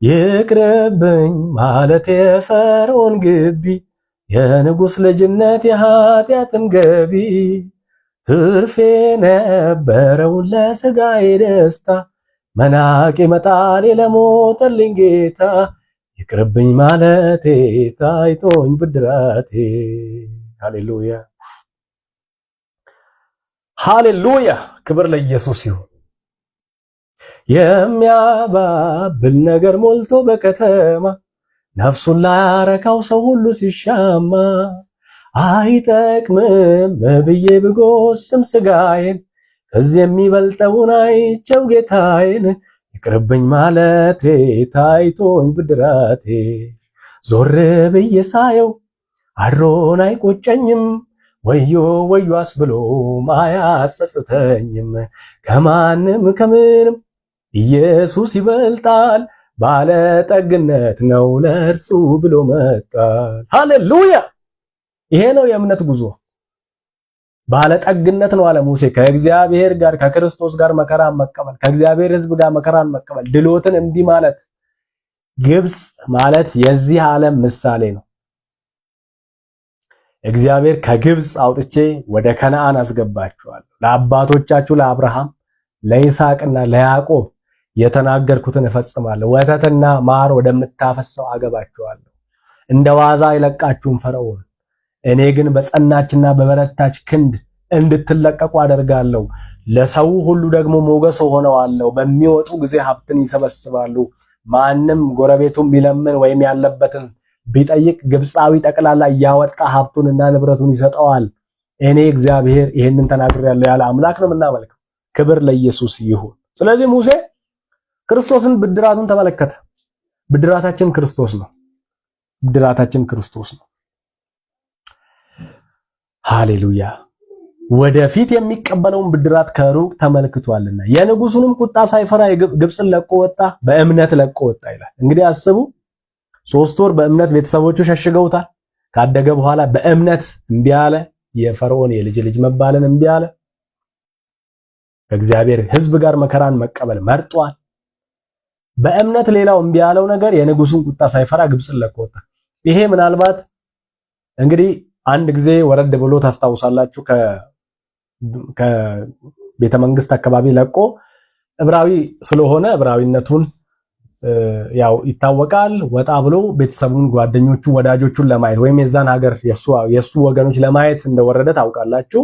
ይቅርብኝ ማለት የፈርዖን ግቢ የንጉሥ ልጅነት የኃጢአትም ገቢ ትርፌ ነበረውን ለሥጋዬ ደስታ መናቅ ይመጣል ለሞተልኝ ጌታ ይቅርብኝ ማለቴ ታይቶኝ ብድራቴ። ሃሌሉያ ሃሌሉያ! ክብር ለኢየሱስ ይሁን። የሚያባብል ነገር ሞልቶ በከተማ ነፍሱን ላያረካው ሰው ሁሉ ሲሻማ አይጠቅምም ብዬ ብጎስም ስጋዬን ከዚህ የሚበልጠውን አይቼው ጌታዬን ይቅርብኝ ማለቴ ታይቶኝ ብድራቴ ዞር ብዬ ሳየው አድሮን አይቆጨኝም ወዮ ወዮስ ብሎ አያጸጽተኝም ከማንም ከምንም ኢየሱስ ይበልጣል ባለጠግነት ነው ለእርሱ ብሎ መጣል። ሃሌሉያ! ይሄ ነው የእምነት ጉዞ። ባለጠግነት ነው አለ ሙሴ። ከእግዚአብሔር ጋር ከክርስቶስ ጋር መከራን መቀበል፣ ከእግዚአብሔር ሕዝብ ጋር መከራን መቀበል፣ ድሎትን እምቢ ማለት። ግብጽ ማለት የዚህ ዓለም ምሳሌ ነው። እግዚአብሔር ከግብጽ አውጥቼ ወደ ከነዓን አስገባችኋለሁ፣ ለአባቶቻችሁ ለአብርሃም ለይስሐቅና ለያዕቆብ የተናገርኩትን እፈጽማለሁ፣ ወተትና ማር ወደምታፈሰው አገባችኋለሁ፣ እንደ ዋዛ አይለቃችሁም ፈርዖን፣ እኔ ግን በጸናችና በበረታች ክንድ እንድትለቀቁ አደርጋለሁ፣ ለሰው ሁሉ ደግሞ ሞገስ ሆነዋለሁ፣ በሚወጡ ጊዜ ሀብትን ይሰበስባሉ፣ ማንም ጎረቤቱን ቢለምን ወይም ያለበትን ቢጠይቅ ግብፃዊ ጠቅላላ እያወጣ ሀብቱንና ንብረቱን ይሰጠዋል። እኔ እግዚአብሔር ይሄንን ተናግሬያለሁ ያለ አምላክ ነው የምናመልከው። ክብር ለኢየሱስ ይሁን። ስለዚህ ሙሴ ክርስቶስን ብድራቱን ተመለከተ። ብድራታችን ክርስቶስ ነው። ብድራታችን ክርስቶስ ነው። ሃሌሉያ። ወደፊት የሚቀበለውን ብድራት ከሩቅ ተመልክቷልና የንጉሱንም ቁጣ ሳይፈራ ግብፅን ለቆ ወጣ፣ በእምነት ለቆ ወጣ ይላል። እንግዲህ አስቡ፣ 3 ወር በእምነት ቤተሰቦቹ ሸሽገውታል። ካደገ በኋላ በእምነት እምቢ አለ። የፈርዖን የልጅ ልጅ መባልን እምቢ አለ። ከእግዚአብሔር ሕዝብ ጋር መከራን መቀበል መርጧል። በእምነት ሌላው እምቢ ያለው ነገር የንጉሱን ቁጣ ሳይፈራ ግብፅን ለቆ ወጣ። ይሄ ምናልባት እንግዲህ አንድ ጊዜ ወረድ ብሎ ታስታውሳላችሁ፣ ከቤተ መንግስት አካባቢ ለቆ ዕብራዊ ስለሆነ ዕብራዊነቱን ያው ይታወቃል። ወጣ ብሎ ቤተሰቡን፣ ጓደኞቹ፣ ወዳጆቹን ለማየት ወይም የዛን ሀገር የሱ ወገኖች ለማየት እንደወረደ ታውቃላችሁ።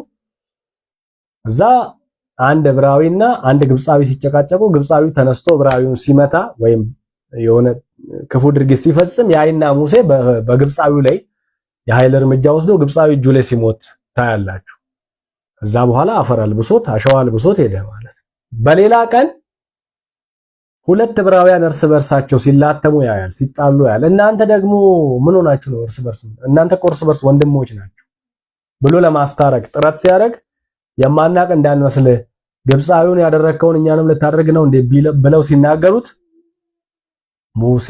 እዛ አንድ ዕብራዊና አንድ ግብፃዊ ሲጨቃጨቁ ግብፃዊው ተነስቶ ዕብራዊውን ሲመታ ወይም የሆነ ክፉ ድርጊት ሲፈጽም ያይና ሙሴ በግብፃዊው ላይ የኃይል እርምጃ ወስዶ ግብፃዊ እጁ ላይ ሲሞት ታያላችሁ። ከዛ በኋላ አፈር አልብሶት አሸዋ አልብሶት ሄደ ማለት። በሌላ ቀን 2 ዕብራውያን እርስ በርሳቸው ሲላተሙ ያያል፣ ሲጣሉ ያያል። እናንተ ደግሞ ምን ሆናችሁ ነው እርስ በርስ? እናንተ እኮ እርስ በርስ ወንድሞች ናችሁ ብሎ ለማስታረቅ ጥረት ሲያደርግ የማናቅ እንዳንመስል ግብፃዊውን ያደረከውን እኛንም ልታደርግ ነው እንዴ ብለው ሲናገሩት ሙሴ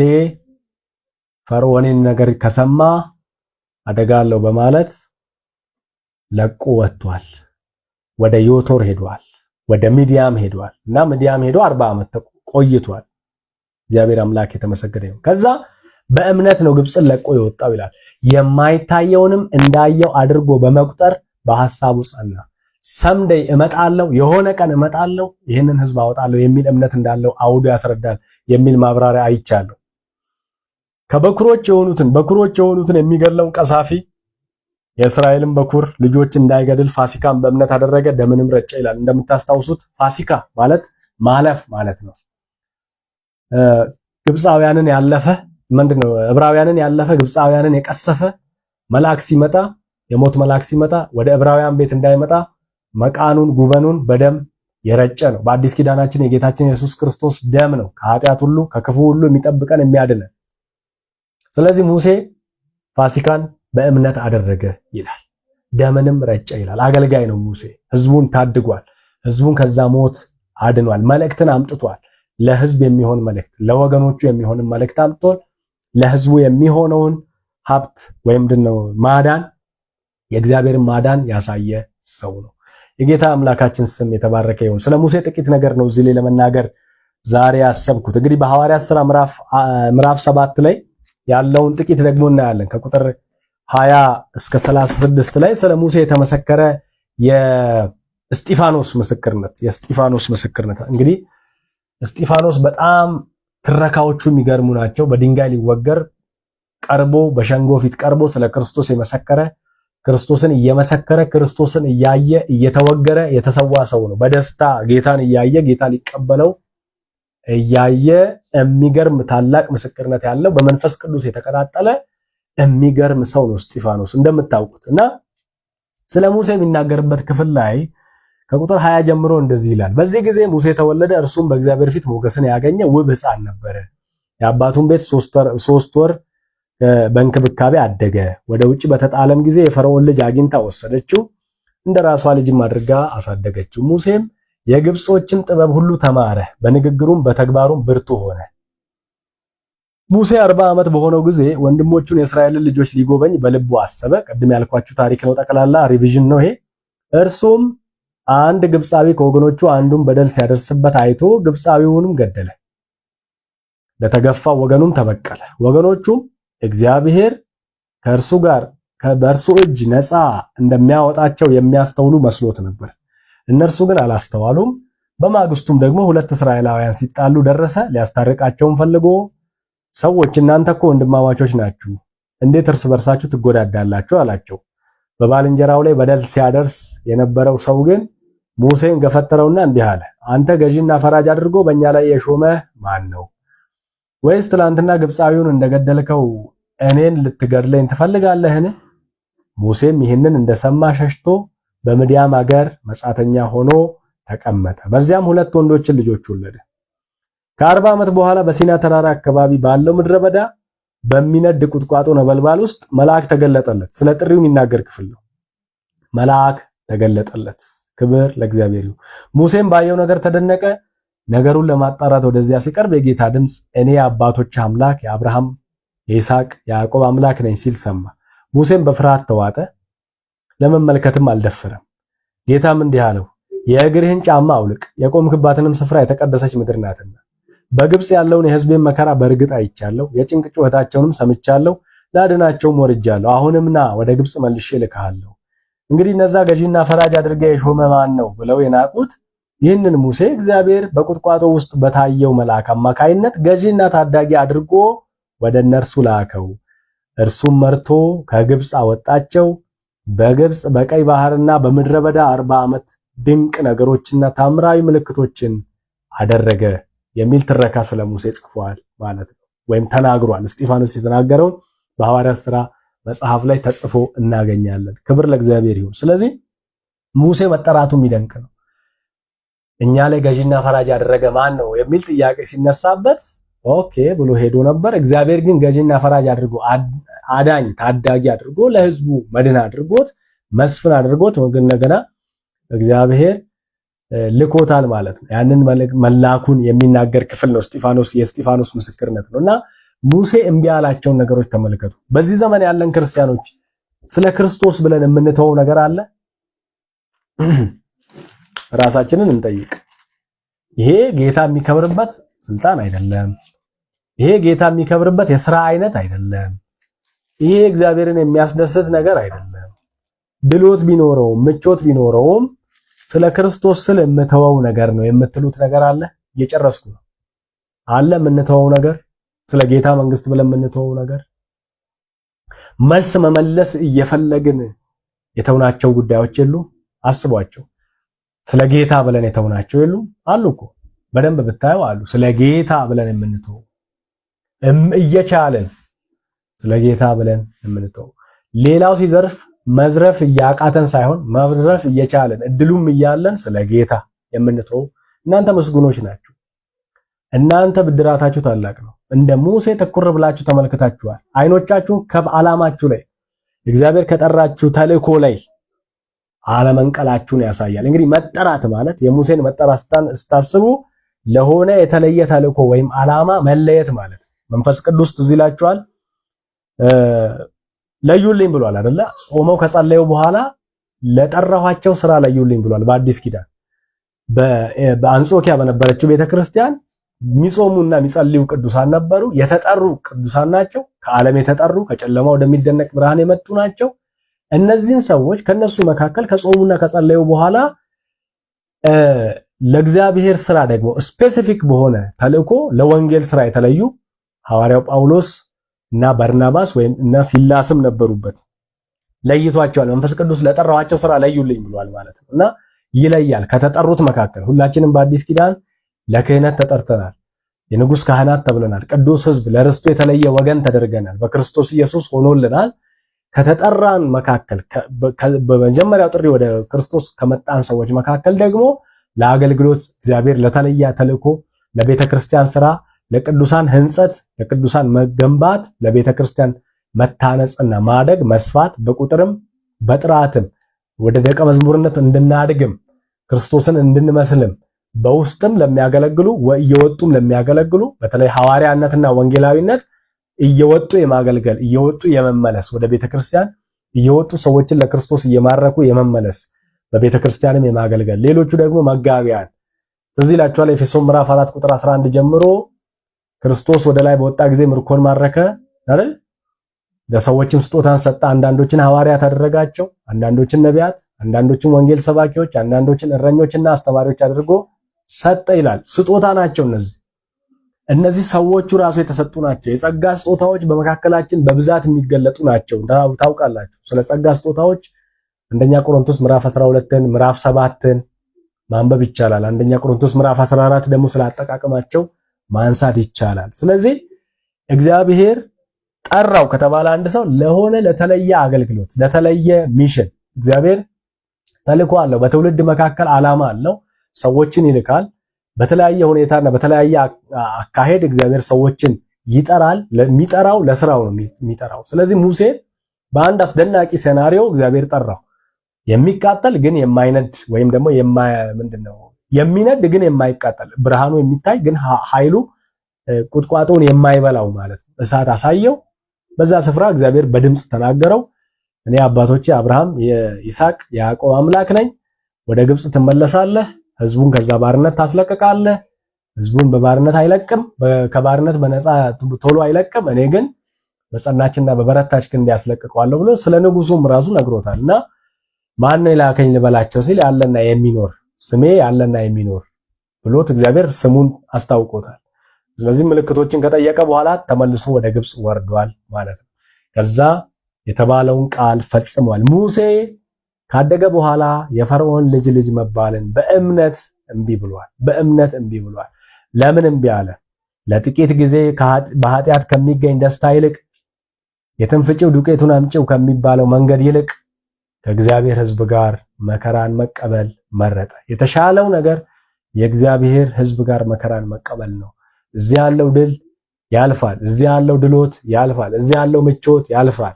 ፈርዖንን ነገር ከሰማ አደጋለሁ በማለት ለቆ ወጥቷል። ወደ ዮቶር ሄዷል፣ ወደ ሚዲያም ሄዷል እና ሚዲያም ሄዶ 40 ዓመት ቆይቷል። እግዚአብሔር አምላክ የተመሰገነ ይሁን። ከዛ በእምነት ነው ግብፅን ለቆ የወጣው ይላል። የማይታየውንም እንዳየው አድርጎ በመቁጠር በሐሳቡ ጸና። ሰምደይ እመጣለሁ፣ የሆነ ቀን እመጣለሁ፣ ይህንን ህዝብ አወጣለሁ የሚል እምነት እንዳለው አውዱ ያስረዳል የሚል ማብራሪያ አይቻለሁ። በኩሮች የሆኑትን የሚገድለውን ቀሳፊ የእስራኤልን በኩር ልጆች እንዳይገድል ፋሲካን በእምነት አደረገ፣ ደምንም ረጨ ይላል። እንደምታስታውሱት ፋሲካ ማለት ማለፍ ማለት ነው። ግብፃውያንን ያለፈ ምንድነው? ዕብራውያንን ያለፈ ግብፃውያንን የቀሰፈ መልአክ ሲመጣ፣ የሞት መልአክ ሲመጣ ወደ ዕብራውያን ቤት እንዳይመጣ መቃኑን ጉበኑን በደም የረጨ ነው። በአዲስ ኪዳናችን የጌታችን ኢየሱስ ክርስቶስ ደም ነው ከኃጢአት ሁሉ ከክፉ ሁሉ የሚጠብቀን የሚያድነን። ስለዚህ ሙሴ ፋሲካን በእምነት አደረገ ይላል፣ ደምንም ረጨ ይላል። አገልጋይ ነው ሙሴ። ህዝቡን ታድጓል። ህዝቡን ከዛ ሞት አድኗል። መልእክትን አምጥቷል። ለህዝብ የሚሆን መልእክት፣ ለወገኖቹ የሚሆን መልእክት አምጥቷል። ለህዝቡ የሚሆነውን ሀብት ወይም ምንድነው ማዳን፣ የእግዚአብሔርን ማዳን ያሳየ ሰው ነው። የጌታ አምላካችን ስም የተባረከ ይሁን። ስለ ሙሴ ጥቂት ነገር ነው እዚህ ላይ ለመናገር ዛሬ ያሰብኩት። እንግዲህ በሐዋርያት ሥራ ምዕራፍ 7 ላይ ያለውን ጥቂት ደግሞ እናያለን። ከቁጥር 20 እስከ 36 ላይ ስለ ሙሴ የተመሰከረ የእስጢፋኖስ ምስክርነት እንግዲህ እስጢፋኖስ በጣም ትረካዎቹ የሚገርሙ ናቸው። በድንጋይ ሊወገር ቀርቦ በሸንጎ ፊት ቀርቦ ስለ ክርስቶስ የመሰከረ፣ ክርስቶስን እየመሰከረ ክርስቶስን እያየ እየተወገረ የተሰዋ ሰው ነው። በደስታ ጌታን እያየ ጌታ ሊቀበለው እያየ የሚገርም ታላቅ ምስክርነት ያለው በመንፈስ ቅዱስ የተቀጣጠለ የሚገርም ሰው ነው እስጢፋኖስ እንደምታውቁት። እና ስለ ሙሴ የሚናገርበት ክፍል ላይ ከቁጥር 20 ጀምሮ እንደዚህ ይላል። በዚህ ጊዜ ሙሴ ተወለደ፣ እርሱም በእግዚአብሔር ፊት ሞገስን ያገኘ ውብ ሕፃን ነበረ። የአባቱን ቤት 3 ወር በእንክብካቤ አደገ። ወደ ውጭ በተጣለም ጊዜ የፈርዖን ልጅ አግኝታ ወሰደችው፣ እንደ ራሷ ልጅም አድርጋ አሳደገችው። ሙሴም የግብጾችን ጥበብ ሁሉ ተማረ፣ በንግግሩም በተግባሩም ብርቱ ሆነ። ሙሴ 40 ዓመት በሆነው ጊዜ ወንድሞቹን የእስራኤልን ልጆች ሊጎበኝ በልቡ አሰበ። ቅድም ያልኳችሁ ታሪክ ነው፣ ጠቅላላ ሪቪዥን ነው ይሄ። እርሱም አንድ ግብፃዊ ከወገኖቹ አንዱን በደል ሲያደርስበት አይቶ ግብፃዊውንም ገደለ። ለተገፋው ወገኑም ተበቀለ። ወገኖቹም እግዚአብሔር ከእርሱ ጋር በእርሱ እጅ ነፃ እንደሚያወጣቸው የሚያስተውሉ መስሎት ነበር። እነርሱ ግን አላስተዋሉም። በማግስቱም ደግሞ ሁለት እስራኤላውያን ሲጣሉ ደረሰ። ሊያስታርቃቸውም ፈልጎ ሰዎች እናንተ እኮ ወንድማማቾች ናችሁ፣ እንዴት እርስ በርሳችሁ ትጎዳዳላችሁ? አላቸው። በባልንጀራው ላይ በደል ሲያደርስ የነበረው ሰው ግን ሙሴን ገፈተረውና እንዲህ አለ፣ አንተ ገዢና ፈራጅ አድርጎ በእኛ ላይ የሾመህ ማን ነው? ወይስ ትላንትና ግብፃዊውን እንደገደልከው እኔን ልትገድለኝ ትፈልጋለህን? ሙሴም ይህንን እንደሰማ ሸሽቶ በምድያም አገር መጻተኛ ሆኖ ተቀመጠ። በዚያም ሁለት ወንዶችን ልጆች ወለደ። ከ40 ዓመት በኋላ በሲና ተራራ አካባቢ ባለው ምድረ በዳ በሚነድ ቁጥቋጦ ነበልባል ውስጥ መልአክ ተገለጠለት። ስለ ጥሪው የሚናገር ክፍል ነው። መልአክ ተገለጠለት። ክብር ለእግዚአብሔር ይሁን። ሙሴም ባየው ነገር ተደነቀ። ነገሩን ለማጣራት ወደዚያ ሲቀርብ የጌታ ድምፅ እኔ የአባቶችህ አምላክ የአብርሃም የይስሐቅ የያዕቆብ አምላክ ነኝ ሲል ሰማ። ሙሴም በፍርሃት ተዋጠ፣ ለመመልከትም አልደፈረም። ጌታም እንዲህ አለው፣ የእግርህን ጫማ አውልቅ፣ የቆምክባትንም ስፍራ የተቀደሰች ምድር ናትና። በግብፅ ያለውን የሕዝቤን መከራ በእርግጥ አይቻለሁ፣ የጭንቅ ጩኸታቸውንም ሰምቻለሁ፣ ላድናቸውም ወርጃለሁ። አሁንም ና ወደ ግብፅ መልሼ እልክሃለሁ። እንግዲህ እነዛ ገዢና ፈራጅ አድርገ የሾመ ማን ነው ብለው የናቁት ይህንን ሙሴ እግዚአብሔር በቁጥቋጦ ውስጥ በታየው መልአክ አማካይነት ገዢና ታዳጊ አድርጎ ወደ እነርሱ ላከው። እርሱም መርቶ ከግብፅ አወጣቸው። በግብፅ በቀይ ባህርና በምድረ በዳ 40 ዓመት ድንቅ ነገሮችና ታምራዊ ምልክቶችን አደረገ የሚል ትረካ ስለ ሙሴ ጽፏል ማለት ነው፣ ወይም ተናግሯል። እስጢፋኖስ የተናገረውን በሐዋርያት ሥራ መጽሐፍ ላይ ተጽፎ እናገኛለን። ክብር ለእግዚአብሔር ይሁን። ስለዚህ ሙሴ መጠራቱ የሚደንቅ ነው። እኛ ላይ ገዢና ፈራጅ ያደረገ ማን ነው የሚል ጥያቄ ሲነሳበት ኦኬ ብሎ ሄዶ ነበር። እግዚአብሔር ግን ገዢና ፈራጅ አድርጎ አዳኝ ታዳጊ አድርጎ ለሕዝቡ መድን አድርጎት መስፍን አድርጎት እንደገና እግዚአብሔር ልኮታል ማለት ነው። ያንን መላኩን የሚናገር ክፍል ነው የእስጢፋኖስ ምስክርነት ነውና ሙሴ እምቢ ያላቸውን ነገሮች ተመልከቱ። በዚህ ዘመን ያለን ክርስቲያኖች ስለ ክርስቶስ ብለን የምንተወው ነገር አለ? ራሳችንን እንጠይቅ። ይሄ ጌታ የሚከብርበት ስልጣን አይደለም። ይሄ ጌታ የሚከብርበት የሥራ አይነት አይደለም። ይሄ እግዚአብሔርን የሚያስደስት ነገር አይደለም። ድሎት ቢኖረውም ምቾት ቢኖረውም ስለ ክርስቶስ ስለ የምተወው ነገር ነው የምትሉት ነገር አለ? እየጨረስኩ ነው። አለ የምንተወው ነገር ስለ ጌታ መንግስት ብለን የምንተወው ነገር? መልስ መመለስ እየፈለግን የተውናቸው ጉዳዮች የሉም? አስቧቸው። ስለ ጌታ ብለን የተውናቸው የሉም? አሉ እኮ በደንብ ብታየው አሉ። ስለ ጌታ ብለን የምንተወው እየቻለን ስለ ጌታ ብለን የምንተወው ሌላው ሲዘርፍ መዝረፍ እያቃተን ሳይሆን መዝረፍ እየቻለን እድሉም እያለን ስለ ጌታ የምንተወው እናንተ ምስጉኖች ናችሁ። እናንተ ብድራታችሁ ታላቅ ነው። እንደ ሙሴ ተኩር ብላችሁ ተመልክታችኋል። አይኖቻችሁን ከዓላማችሁ ላይ እግዚአብሔር ከጠራችሁ ተልእኮ ላይ አለመንቀላችሁን ያሳያል። እንግዲህ መጠራት ማለት የሙሴን መጠራት ስታስቡ ለሆነ የተለየ ተልእኮ ወይም ዓላማ መለየት ማለት መንፈስ ቅዱስ ትዝ ይላችኋል። ለዩልኝ ብሏል አይደለ? ጾመው ከጸለዩ በኋላ ለጠራኋቸው ስራ ለዩልኝ ብሏል። በአዲስ ኪዳን በአንጾኪያ በነበረችው ቤተክርስቲያን የሚጾሙና የሚጸልዩ ቅዱሳን ነበሩ። የተጠሩ ቅዱሳን ናቸው። ከዓለም የተጠሩ ከጨለማ ወደሚደነቅ ብርሃን የመጡ ናቸው። እነዚህን ሰዎች ከነሱ መካከል ከጾሙና ከጸለዩ በኋላ ለእግዚአብሔር ስራ ደግሞ ስፔሲፊክ በሆነ ተልእኮ ለወንጌል ስራ የተለዩ ሐዋርያው ጳውሎስ እና በርናባስ ወይም እና ሲላስም ነበሩበት። ለይቷቸዋል። መንፈስ ቅዱስ ለጠራኋቸው ስራ ለዩልኝ ብሏል ማለት ነው። እና ይለያል ከተጠሩት መካከል። ሁላችንም በአዲስ ኪዳን ለክህነት ተጠርተናል። የንጉስ ካህናት ተብለናል። ቅዱስ ሕዝብ፣ ለርስቱ የተለየ ወገን ተደርገናል። በክርስቶስ ኢየሱስ ሆኖልናል። ከተጠራን መካከል በመጀመሪያው ጥሪ ወደ ክርስቶስ ከመጣን ሰዎች መካከል ደግሞ ለአገልግሎት እግዚአብሔር ለተለየ ተልእኮ ለቤተ ክርስቲያን ስራ፣ ለቅዱሳን ህንጸት፣ ለቅዱሳን መገንባት፣ ለቤተ ክርስቲያን መታነጽና ማደግ መስፋት፣ በቁጥርም በጥራትም ወደ ደቀ መዝሙርነት እንድናድግም ክርስቶስን እንድንመስልም በውስጥም ለሚያገለግሉ እየወጡም ለሚያገለግሉ በተለይ ሐዋርያነትና ወንጌላዊነት እየወጡ የማገልገል እየወጡ የመመለስ ወደ ቤተክርስቲያን እየወጡ ሰዎችን ለክርስቶስ እየማረኩ የመመለስ በቤተክርስቲያንም የማገልገል ሌሎቹ ደግሞ መጋቢያን። እዚህ ይላችኋል ኤፌሶን ምዕራፍ 4 ቁጥር 11 ጀምሮ ክርስቶስ ወደ ላይ በወጣ ጊዜ ምርኮን ማረከ አይደል? ለሰዎችም ስጦታን ሰጠ። አንዳንዶችን ሐዋርያት አደረጋቸው፣ አንዳንዶችን ነቢያት፣ አንዳንዶችን ወንጌል ሰባኪዎች፣ አንዳንዶችን እረኞችና አስተማሪዎች አድርጎ ሰጠ ይላል። ስጦታ ናቸው እነዚህ ሰዎቹ ራሱ የተሰጡ ናቸው። የጸጋ ስጦታዎች በመካከላችን በብዛት የሚገለጡ ናቸው። ታውቃላችሁ። ስለ ጸጋ ስጦታዎች አንደኛ ቆሮንቶስ ምዕራፍ 12ን ምዕራፍ 7ን ማንበብ ይቻላል። አንደኛ ቆሮንቶስ ምዕራፍ 14 ደግሞ ስላጠቃቀማቸው ማንሳት ይቻላል። ስለዚህ እግዚአብሔር ጠራው ከተባለ አንድ ሰው ለሆነ ለተለየ አገልግሎት ለተለየ ሚሽን እግዚአብሔር ተልእኮ አለው። በትውልድ መካከል ዓላማ አለው። ሰዎችን ይልካል። በተለያየ ሁኔታና በተለያየ አካሄድ እግዚአብሔር ሰዎችን ይጠራል። የሚጠራው ለስራው ነው የሚጠራው። ስለዚህ ሙሴ በአንድ አስደናቂ ሴናሪዮ እግዚአብሔር ጠራው። የሚቃጠል ግን የማይነድ ወይም ደግሞ የሚነድ ግን የማይቃጠል ብርሃኑ የሚታይ ግን ኃይሉ ቁጥቋጦውን የማይበላው ማለት ነው እሳት አሳየው። በዛ ስፍራ እግዚአብሔር በድምጽ ተናገረው። እኔ አባቶቼ አብርሃም የይስሐቅ የያዕቆብ አምላክ ነኝ። ወደ ግብጽ ትመለሳለህ፣ ህዝቡን ከዛ ባርነት ታስለቅቃለህ። ህዝቡን በባርነት አይለቅም፣ ከባርነት በነፃ ቶሎ አይለቅም። እኔ ግን በጸናችና በበረታች ክንድ ያስለቅቀዋለሁ ብሎ ስለ ንጉሱም ራሱ ነግሮታልና ማን ነው የላከኝ ልበላቸው ሲል ያለና የሚኖር ስሜ ያለና የሚኖር ብሎት እግዚአብሔር ስሙን አስታውቆታል። ስለዚህ ምልክቶችን ከጠየቀ በኋላ ተመልሶ ወደ ግብጽ ወርዷል ማለት ነው። ከዛ የተባለውን ቃል ፈጽሟል። ሙሴ ካደገ በኋላ የፈርዖን ልጅ መባልን በእምነት እምቢ ብሏል። ለምን እምቢ አለ? ለጥቂት ጊዜ በኃጢአት ከሚገኝ ደስታ ይልቅ የትንፍጭው ዱቄቱን አምጪው ከሚባለው መንገድ ይልቅ ከእግዚአብሔር ሕዝብ ጋር መከራን መቀበል መረጠ። የተሻለው ነገር የእግዚአብሔር ሕዝብ ጋር መከራን መቀበል ነው። እዚህ ያለው ድል ያልፋል። እዚህ ያለው ድሎት ያልፋል። እዚህ ያለው ምቾት ያልፋል።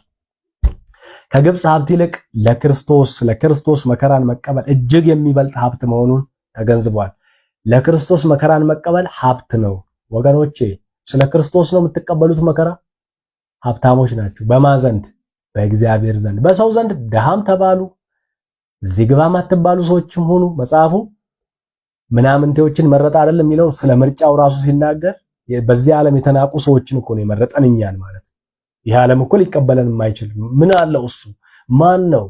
ከግብጽ ሀብት ይልቅ ለክርስቶስ መከራን መቀበል እጅግ የሚበልጥ ሀብት መሆኑን ተገንዝቧል። ለክርስቶስ መከራን መቀበል ሀብት ነው ወገኖቼ። ስለ ክርስቶስ ነው የምትቀበሉት መከራ። ሀብታሞች ናችሁ። በማን ዘንድ? በእግዚአብሔር ዘንድ። በሰው ዘንድ ደሃም ተባሉ፣ እዚህ ግባም አትባሉ ሰዎችም ሆኑ። መጽሐፉ ምናምንቴዎችን መረጠ አይደለም የሚለው ስለ ምርጫው ራሱ ሲናገር በዚህ ዓለም የተናቁ ሰዎችን እኮ ነው የመረጠን እኛን ማለት። ይህ ዓለም እኮ ሊቀበለን የማይችል ምን አለው እሱ ማን ነው?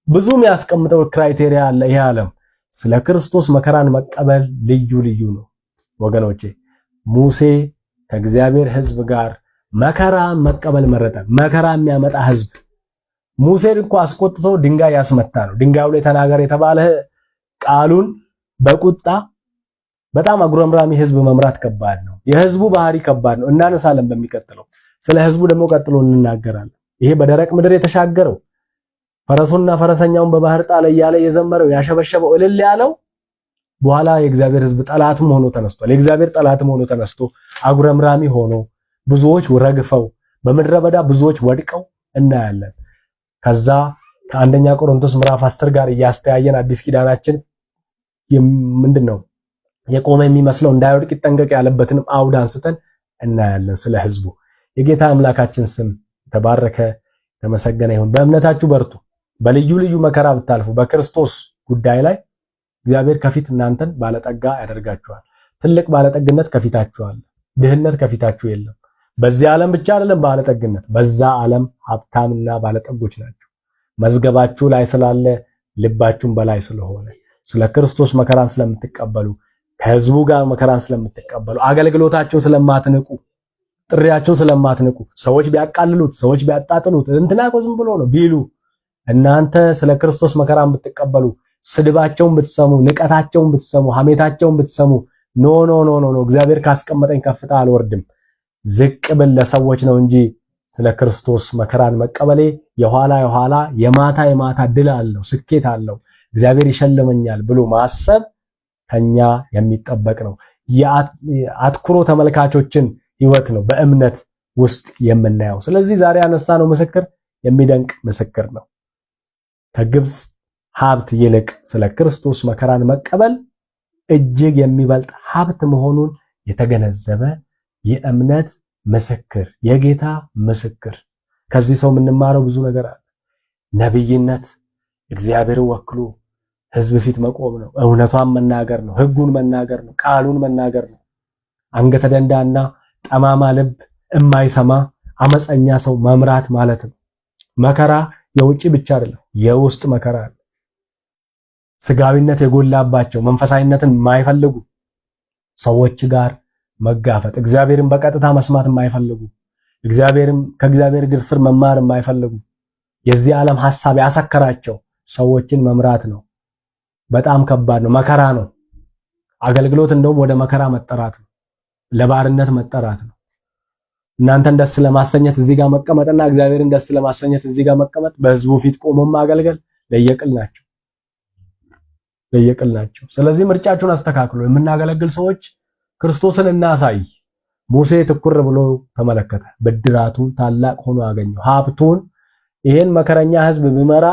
ብዙ የሚያስቀምጠው ክራይቴሪያ አለ ይህ ዓለም። ስለ ክርስቶስ መከራን መቀበል ልዩ ነው ወገኖቼ። ሙሴ ከእግዚአብሔር ሕዝብ ጋር መከራ መቀበል መረጠ። መከራ የሚያመጣ ሕዝብ ሙሴን እኮ አስቆጥቶ ድንጋይ ያስመታ ነው። ድንጋዩ ላይ ተናገር የተባለ ቃሉን በቁጣ በጣም አጉረምራሚ ሕዝብ መምራት ከባድ ነው። የሕዝቡ ባህሪ ከባድ ነው። እናነሳለን በሚቀጥለው። ስለ ሕዝቡ ደግሞ ቀጥሎ እንናገራለን። ይሄ በደረቅ ምድር የተሻገረው ፈረሱና ፈረሰኛውን በባህር ጣለ እያለ የዘመረው ያሸበሸበው እልል ያለው በኋላ የእግዚአብሔር ሕዝብ ጠላትም ሆኖ ተነስቷል። የእግዚአብሔር ጠላትም ሆኖ ተነስቶ አጉረምራሚ ሆኖ ብዙዎች ረግፈው በምድረ በዳ ብዙዎች ወድቀው እናያለን። ከዛ ከአንደኛ ቆሮንቶስ ምዕራፍ 10 ጋር እያስተያየን አዲስ ኪዳናችን ምንድነው የቆመ የሚመስለው እንዳይወድቅ ይጠንቀቅ ያለበትንም አውድ አንስተን እናያለን። ስለ ሕዝቡ የጌታ አምላካችን ስም ተባረከ ተመሰገነ ይሁን። በእምነታችሁ በርቱ። በልዩ መከራ ብታልፉ በክርስቶስ ጉዳይ ላይ እግዚአብሔር ከፊት እናንተን ባለጠጋ ያደርጋችኋል። ትልቅ ባለጠግነት ከፊታችሁ አለ። ድህነት ከፊታችሁ የለም። በዚህ ዓለም ብቻ አይደለም ባለጠግነት፣ በዛ ዓለም ሀብታምና ባለጠጎች ናቸው። መዝገባችሁ ላይ ስላለ ልባችሁም በላይ ስለሆነ ስለ ክርስቶስ መከራን ስለምትቀበሉ ከሕዝቡ ጋር መከራን ስለምትቀበሉ አገልግሎታችሁን ስለማትንቁ ጥሪያችሁን ስለማትንቁ ሰዎች ቢያቃልሉት ሰዎች ቢያጣጥሉት እንትና እኮ ዝም ብሎ ነው ቢሉ እናንተ ስለ ክርስቶስ መከራን ብትቀበሉ ስድባቸውን ብትሰሙ ንቀታቸውን ብትሰሙ ሐሜታቸውን ብትሰሙ ኖ እግዚአብሔር ካስቀመጠኝ ከፍታ አልወርድም ዝቅ ብል ለሰዎች ነው እንጂ ስለ ክርስቶስ መከራን መቀበሌ የኋላ የማታ ድል አለው ስኬት አለው እግዚአብሔር ይሸልመኛል ብሎ ማሰብ ከኛ የሚጠበቅ ነው። የአትኩሮ ተመልካቾችን ህይወት ነው በእምነት ውስጥ የምናየው። ስለዚህ ዛሬ ያነሳነው ምስክር የሚደንቅ ምስክር ነው። ከግብጽ ሀብት ይልቅ ስለ ክርስቶስ መከራን መቀበል እጅግ የሚበልጥ ሀብት መሆኑን የተገነዘበ የእምነት ምስክር፣ የጌታ ምስክር። ከዚህ ሰው የምንማረው ብዙ ነገር አለ። ነብይነት፣ እግዚአብሔርን ወክሎ ህዝብ ፊት መቆም ነው። እውነቷን መናገር ነው። ህጉን መናገር ነው። ቃሉን መናገር ነው። አንገተ ደንዳና ጠማማ ልብ የማይሰማ አመፀኛ ሰው መምራት ማለት ነው። መከራ የውጭ ብቻ አይደለም፣ የውስጥ መከራ አለ። ስጋዊነት የጎላባቸው መንፈሳዊነትን የማይፈልጉ ሰዎች ጋር መጋፈጥ፣ እግዚአብሔርን በቀጥታ መስማት የማይፈልጉ ከእግዚአብሔር እግር ስር መማር የማይፈልጉ የዚህ ዓለም ሐሳብ ያሰከራቸው ሰዎችን መምራት ነው። በጣም ከባድ ነው። መከራ ነው። አገልግሎት እንደውም ወደ መከራ መጠራት ነው። ለባርነት መጠራት ነው። እናንተን ደስ ለማሰኘት እዚህ ጋር መቀመጥና እግዚአብሔርን ደስ ለማሰኘት እዚህ ጋር መቀመጥ፣ በህዝቡ ፊት ቆሞ ማገልገል ለየቅል ናቸው። ስለዚህ ምርጫችሁን አስተካክሉ። የምናገለግል ሰዎች ክርስቶስን እናሳይ። ሙሴ ትኩር ብሎ ተመለከተ፣ ብድራቱን ታላቅ ሆኖ አገኘው። ሀብቱን ይሄን መከረኛ ህዝብ ብመራ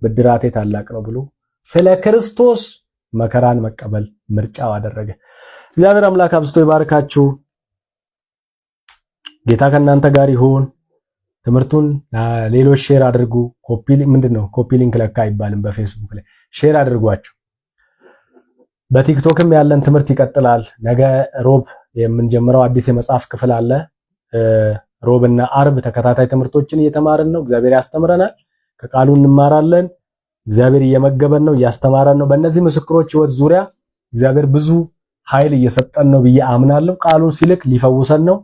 ብድራቴ ታላቅ ነው ብሎ ስለ ክርስቶስ መከራን መቀበል ምርጫው አደረገ። እግዚአብሔር አምላክ አብዝቶ ይባርካችሁ። ጌታ ከእናንተ ጋር ይሁን። ትምህርቱን ሌሎች ሼር አድርጉ። ኮፒ ሊንክ ለካ አይባልም በፌስቡክ ላይ ሼር አድርጓቸው። በቲክቶክም ያለን ትምህርት ይቀጥላል። ነገ ሮብ የምንጀምረው አዲስ የመጽሐፍ ክፍል አለ። ሮብና አርብ ተከታታይ ትምህርቶችን እየተማርን ነው። እግዚአብሔር ያስተምረናል፣ ከቃሉ እንማራለን። እግዚአብሔር እየመገበን ነው፣ እያስተማረን ነው። በእነዚህ ምስክሮች ህይወት ዙሪያ እግዚአብሔር ብዙ ኃይል እየሰጠን ነው ብዬ አምናለሁ። ቃሉን ሲልክ ሊፈውሰን ነው።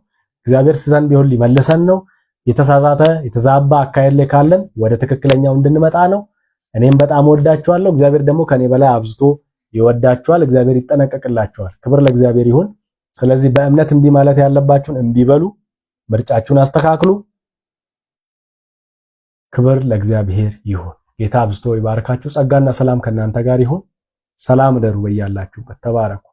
እግዚአብሔር ስተን ቢሆን ሊመልሰን ነው። የተሳሳተ የተዛባ አካሄድ ላይ ካለን ወደ ትክክለኛው እንድንመጣ ነው። እኔም በጣም ወዳችኋለሁ። እግዚአብሔር ደግሞ ከኔ በላይ አብዝቶ ይወዳችኋል። እግዚአብሔር ይጠነቀቅላችኋል። ክብር ለእግዚአብሔር ይሁን። ስለዚህ በእምነት እምቢ ማለት ያለባችሁን እምቢ በሉ። ምርጫችሁን አስተካክሉ። ክብር ለእግዚአብሔር ይሁን። ጌታ አብዝቶ ይባርካችሁ። ጸጋና ሰላም ከእናንተ ጋር ይሁን። ሰላም እደሩ በያላችሁበት። ተባረኩ።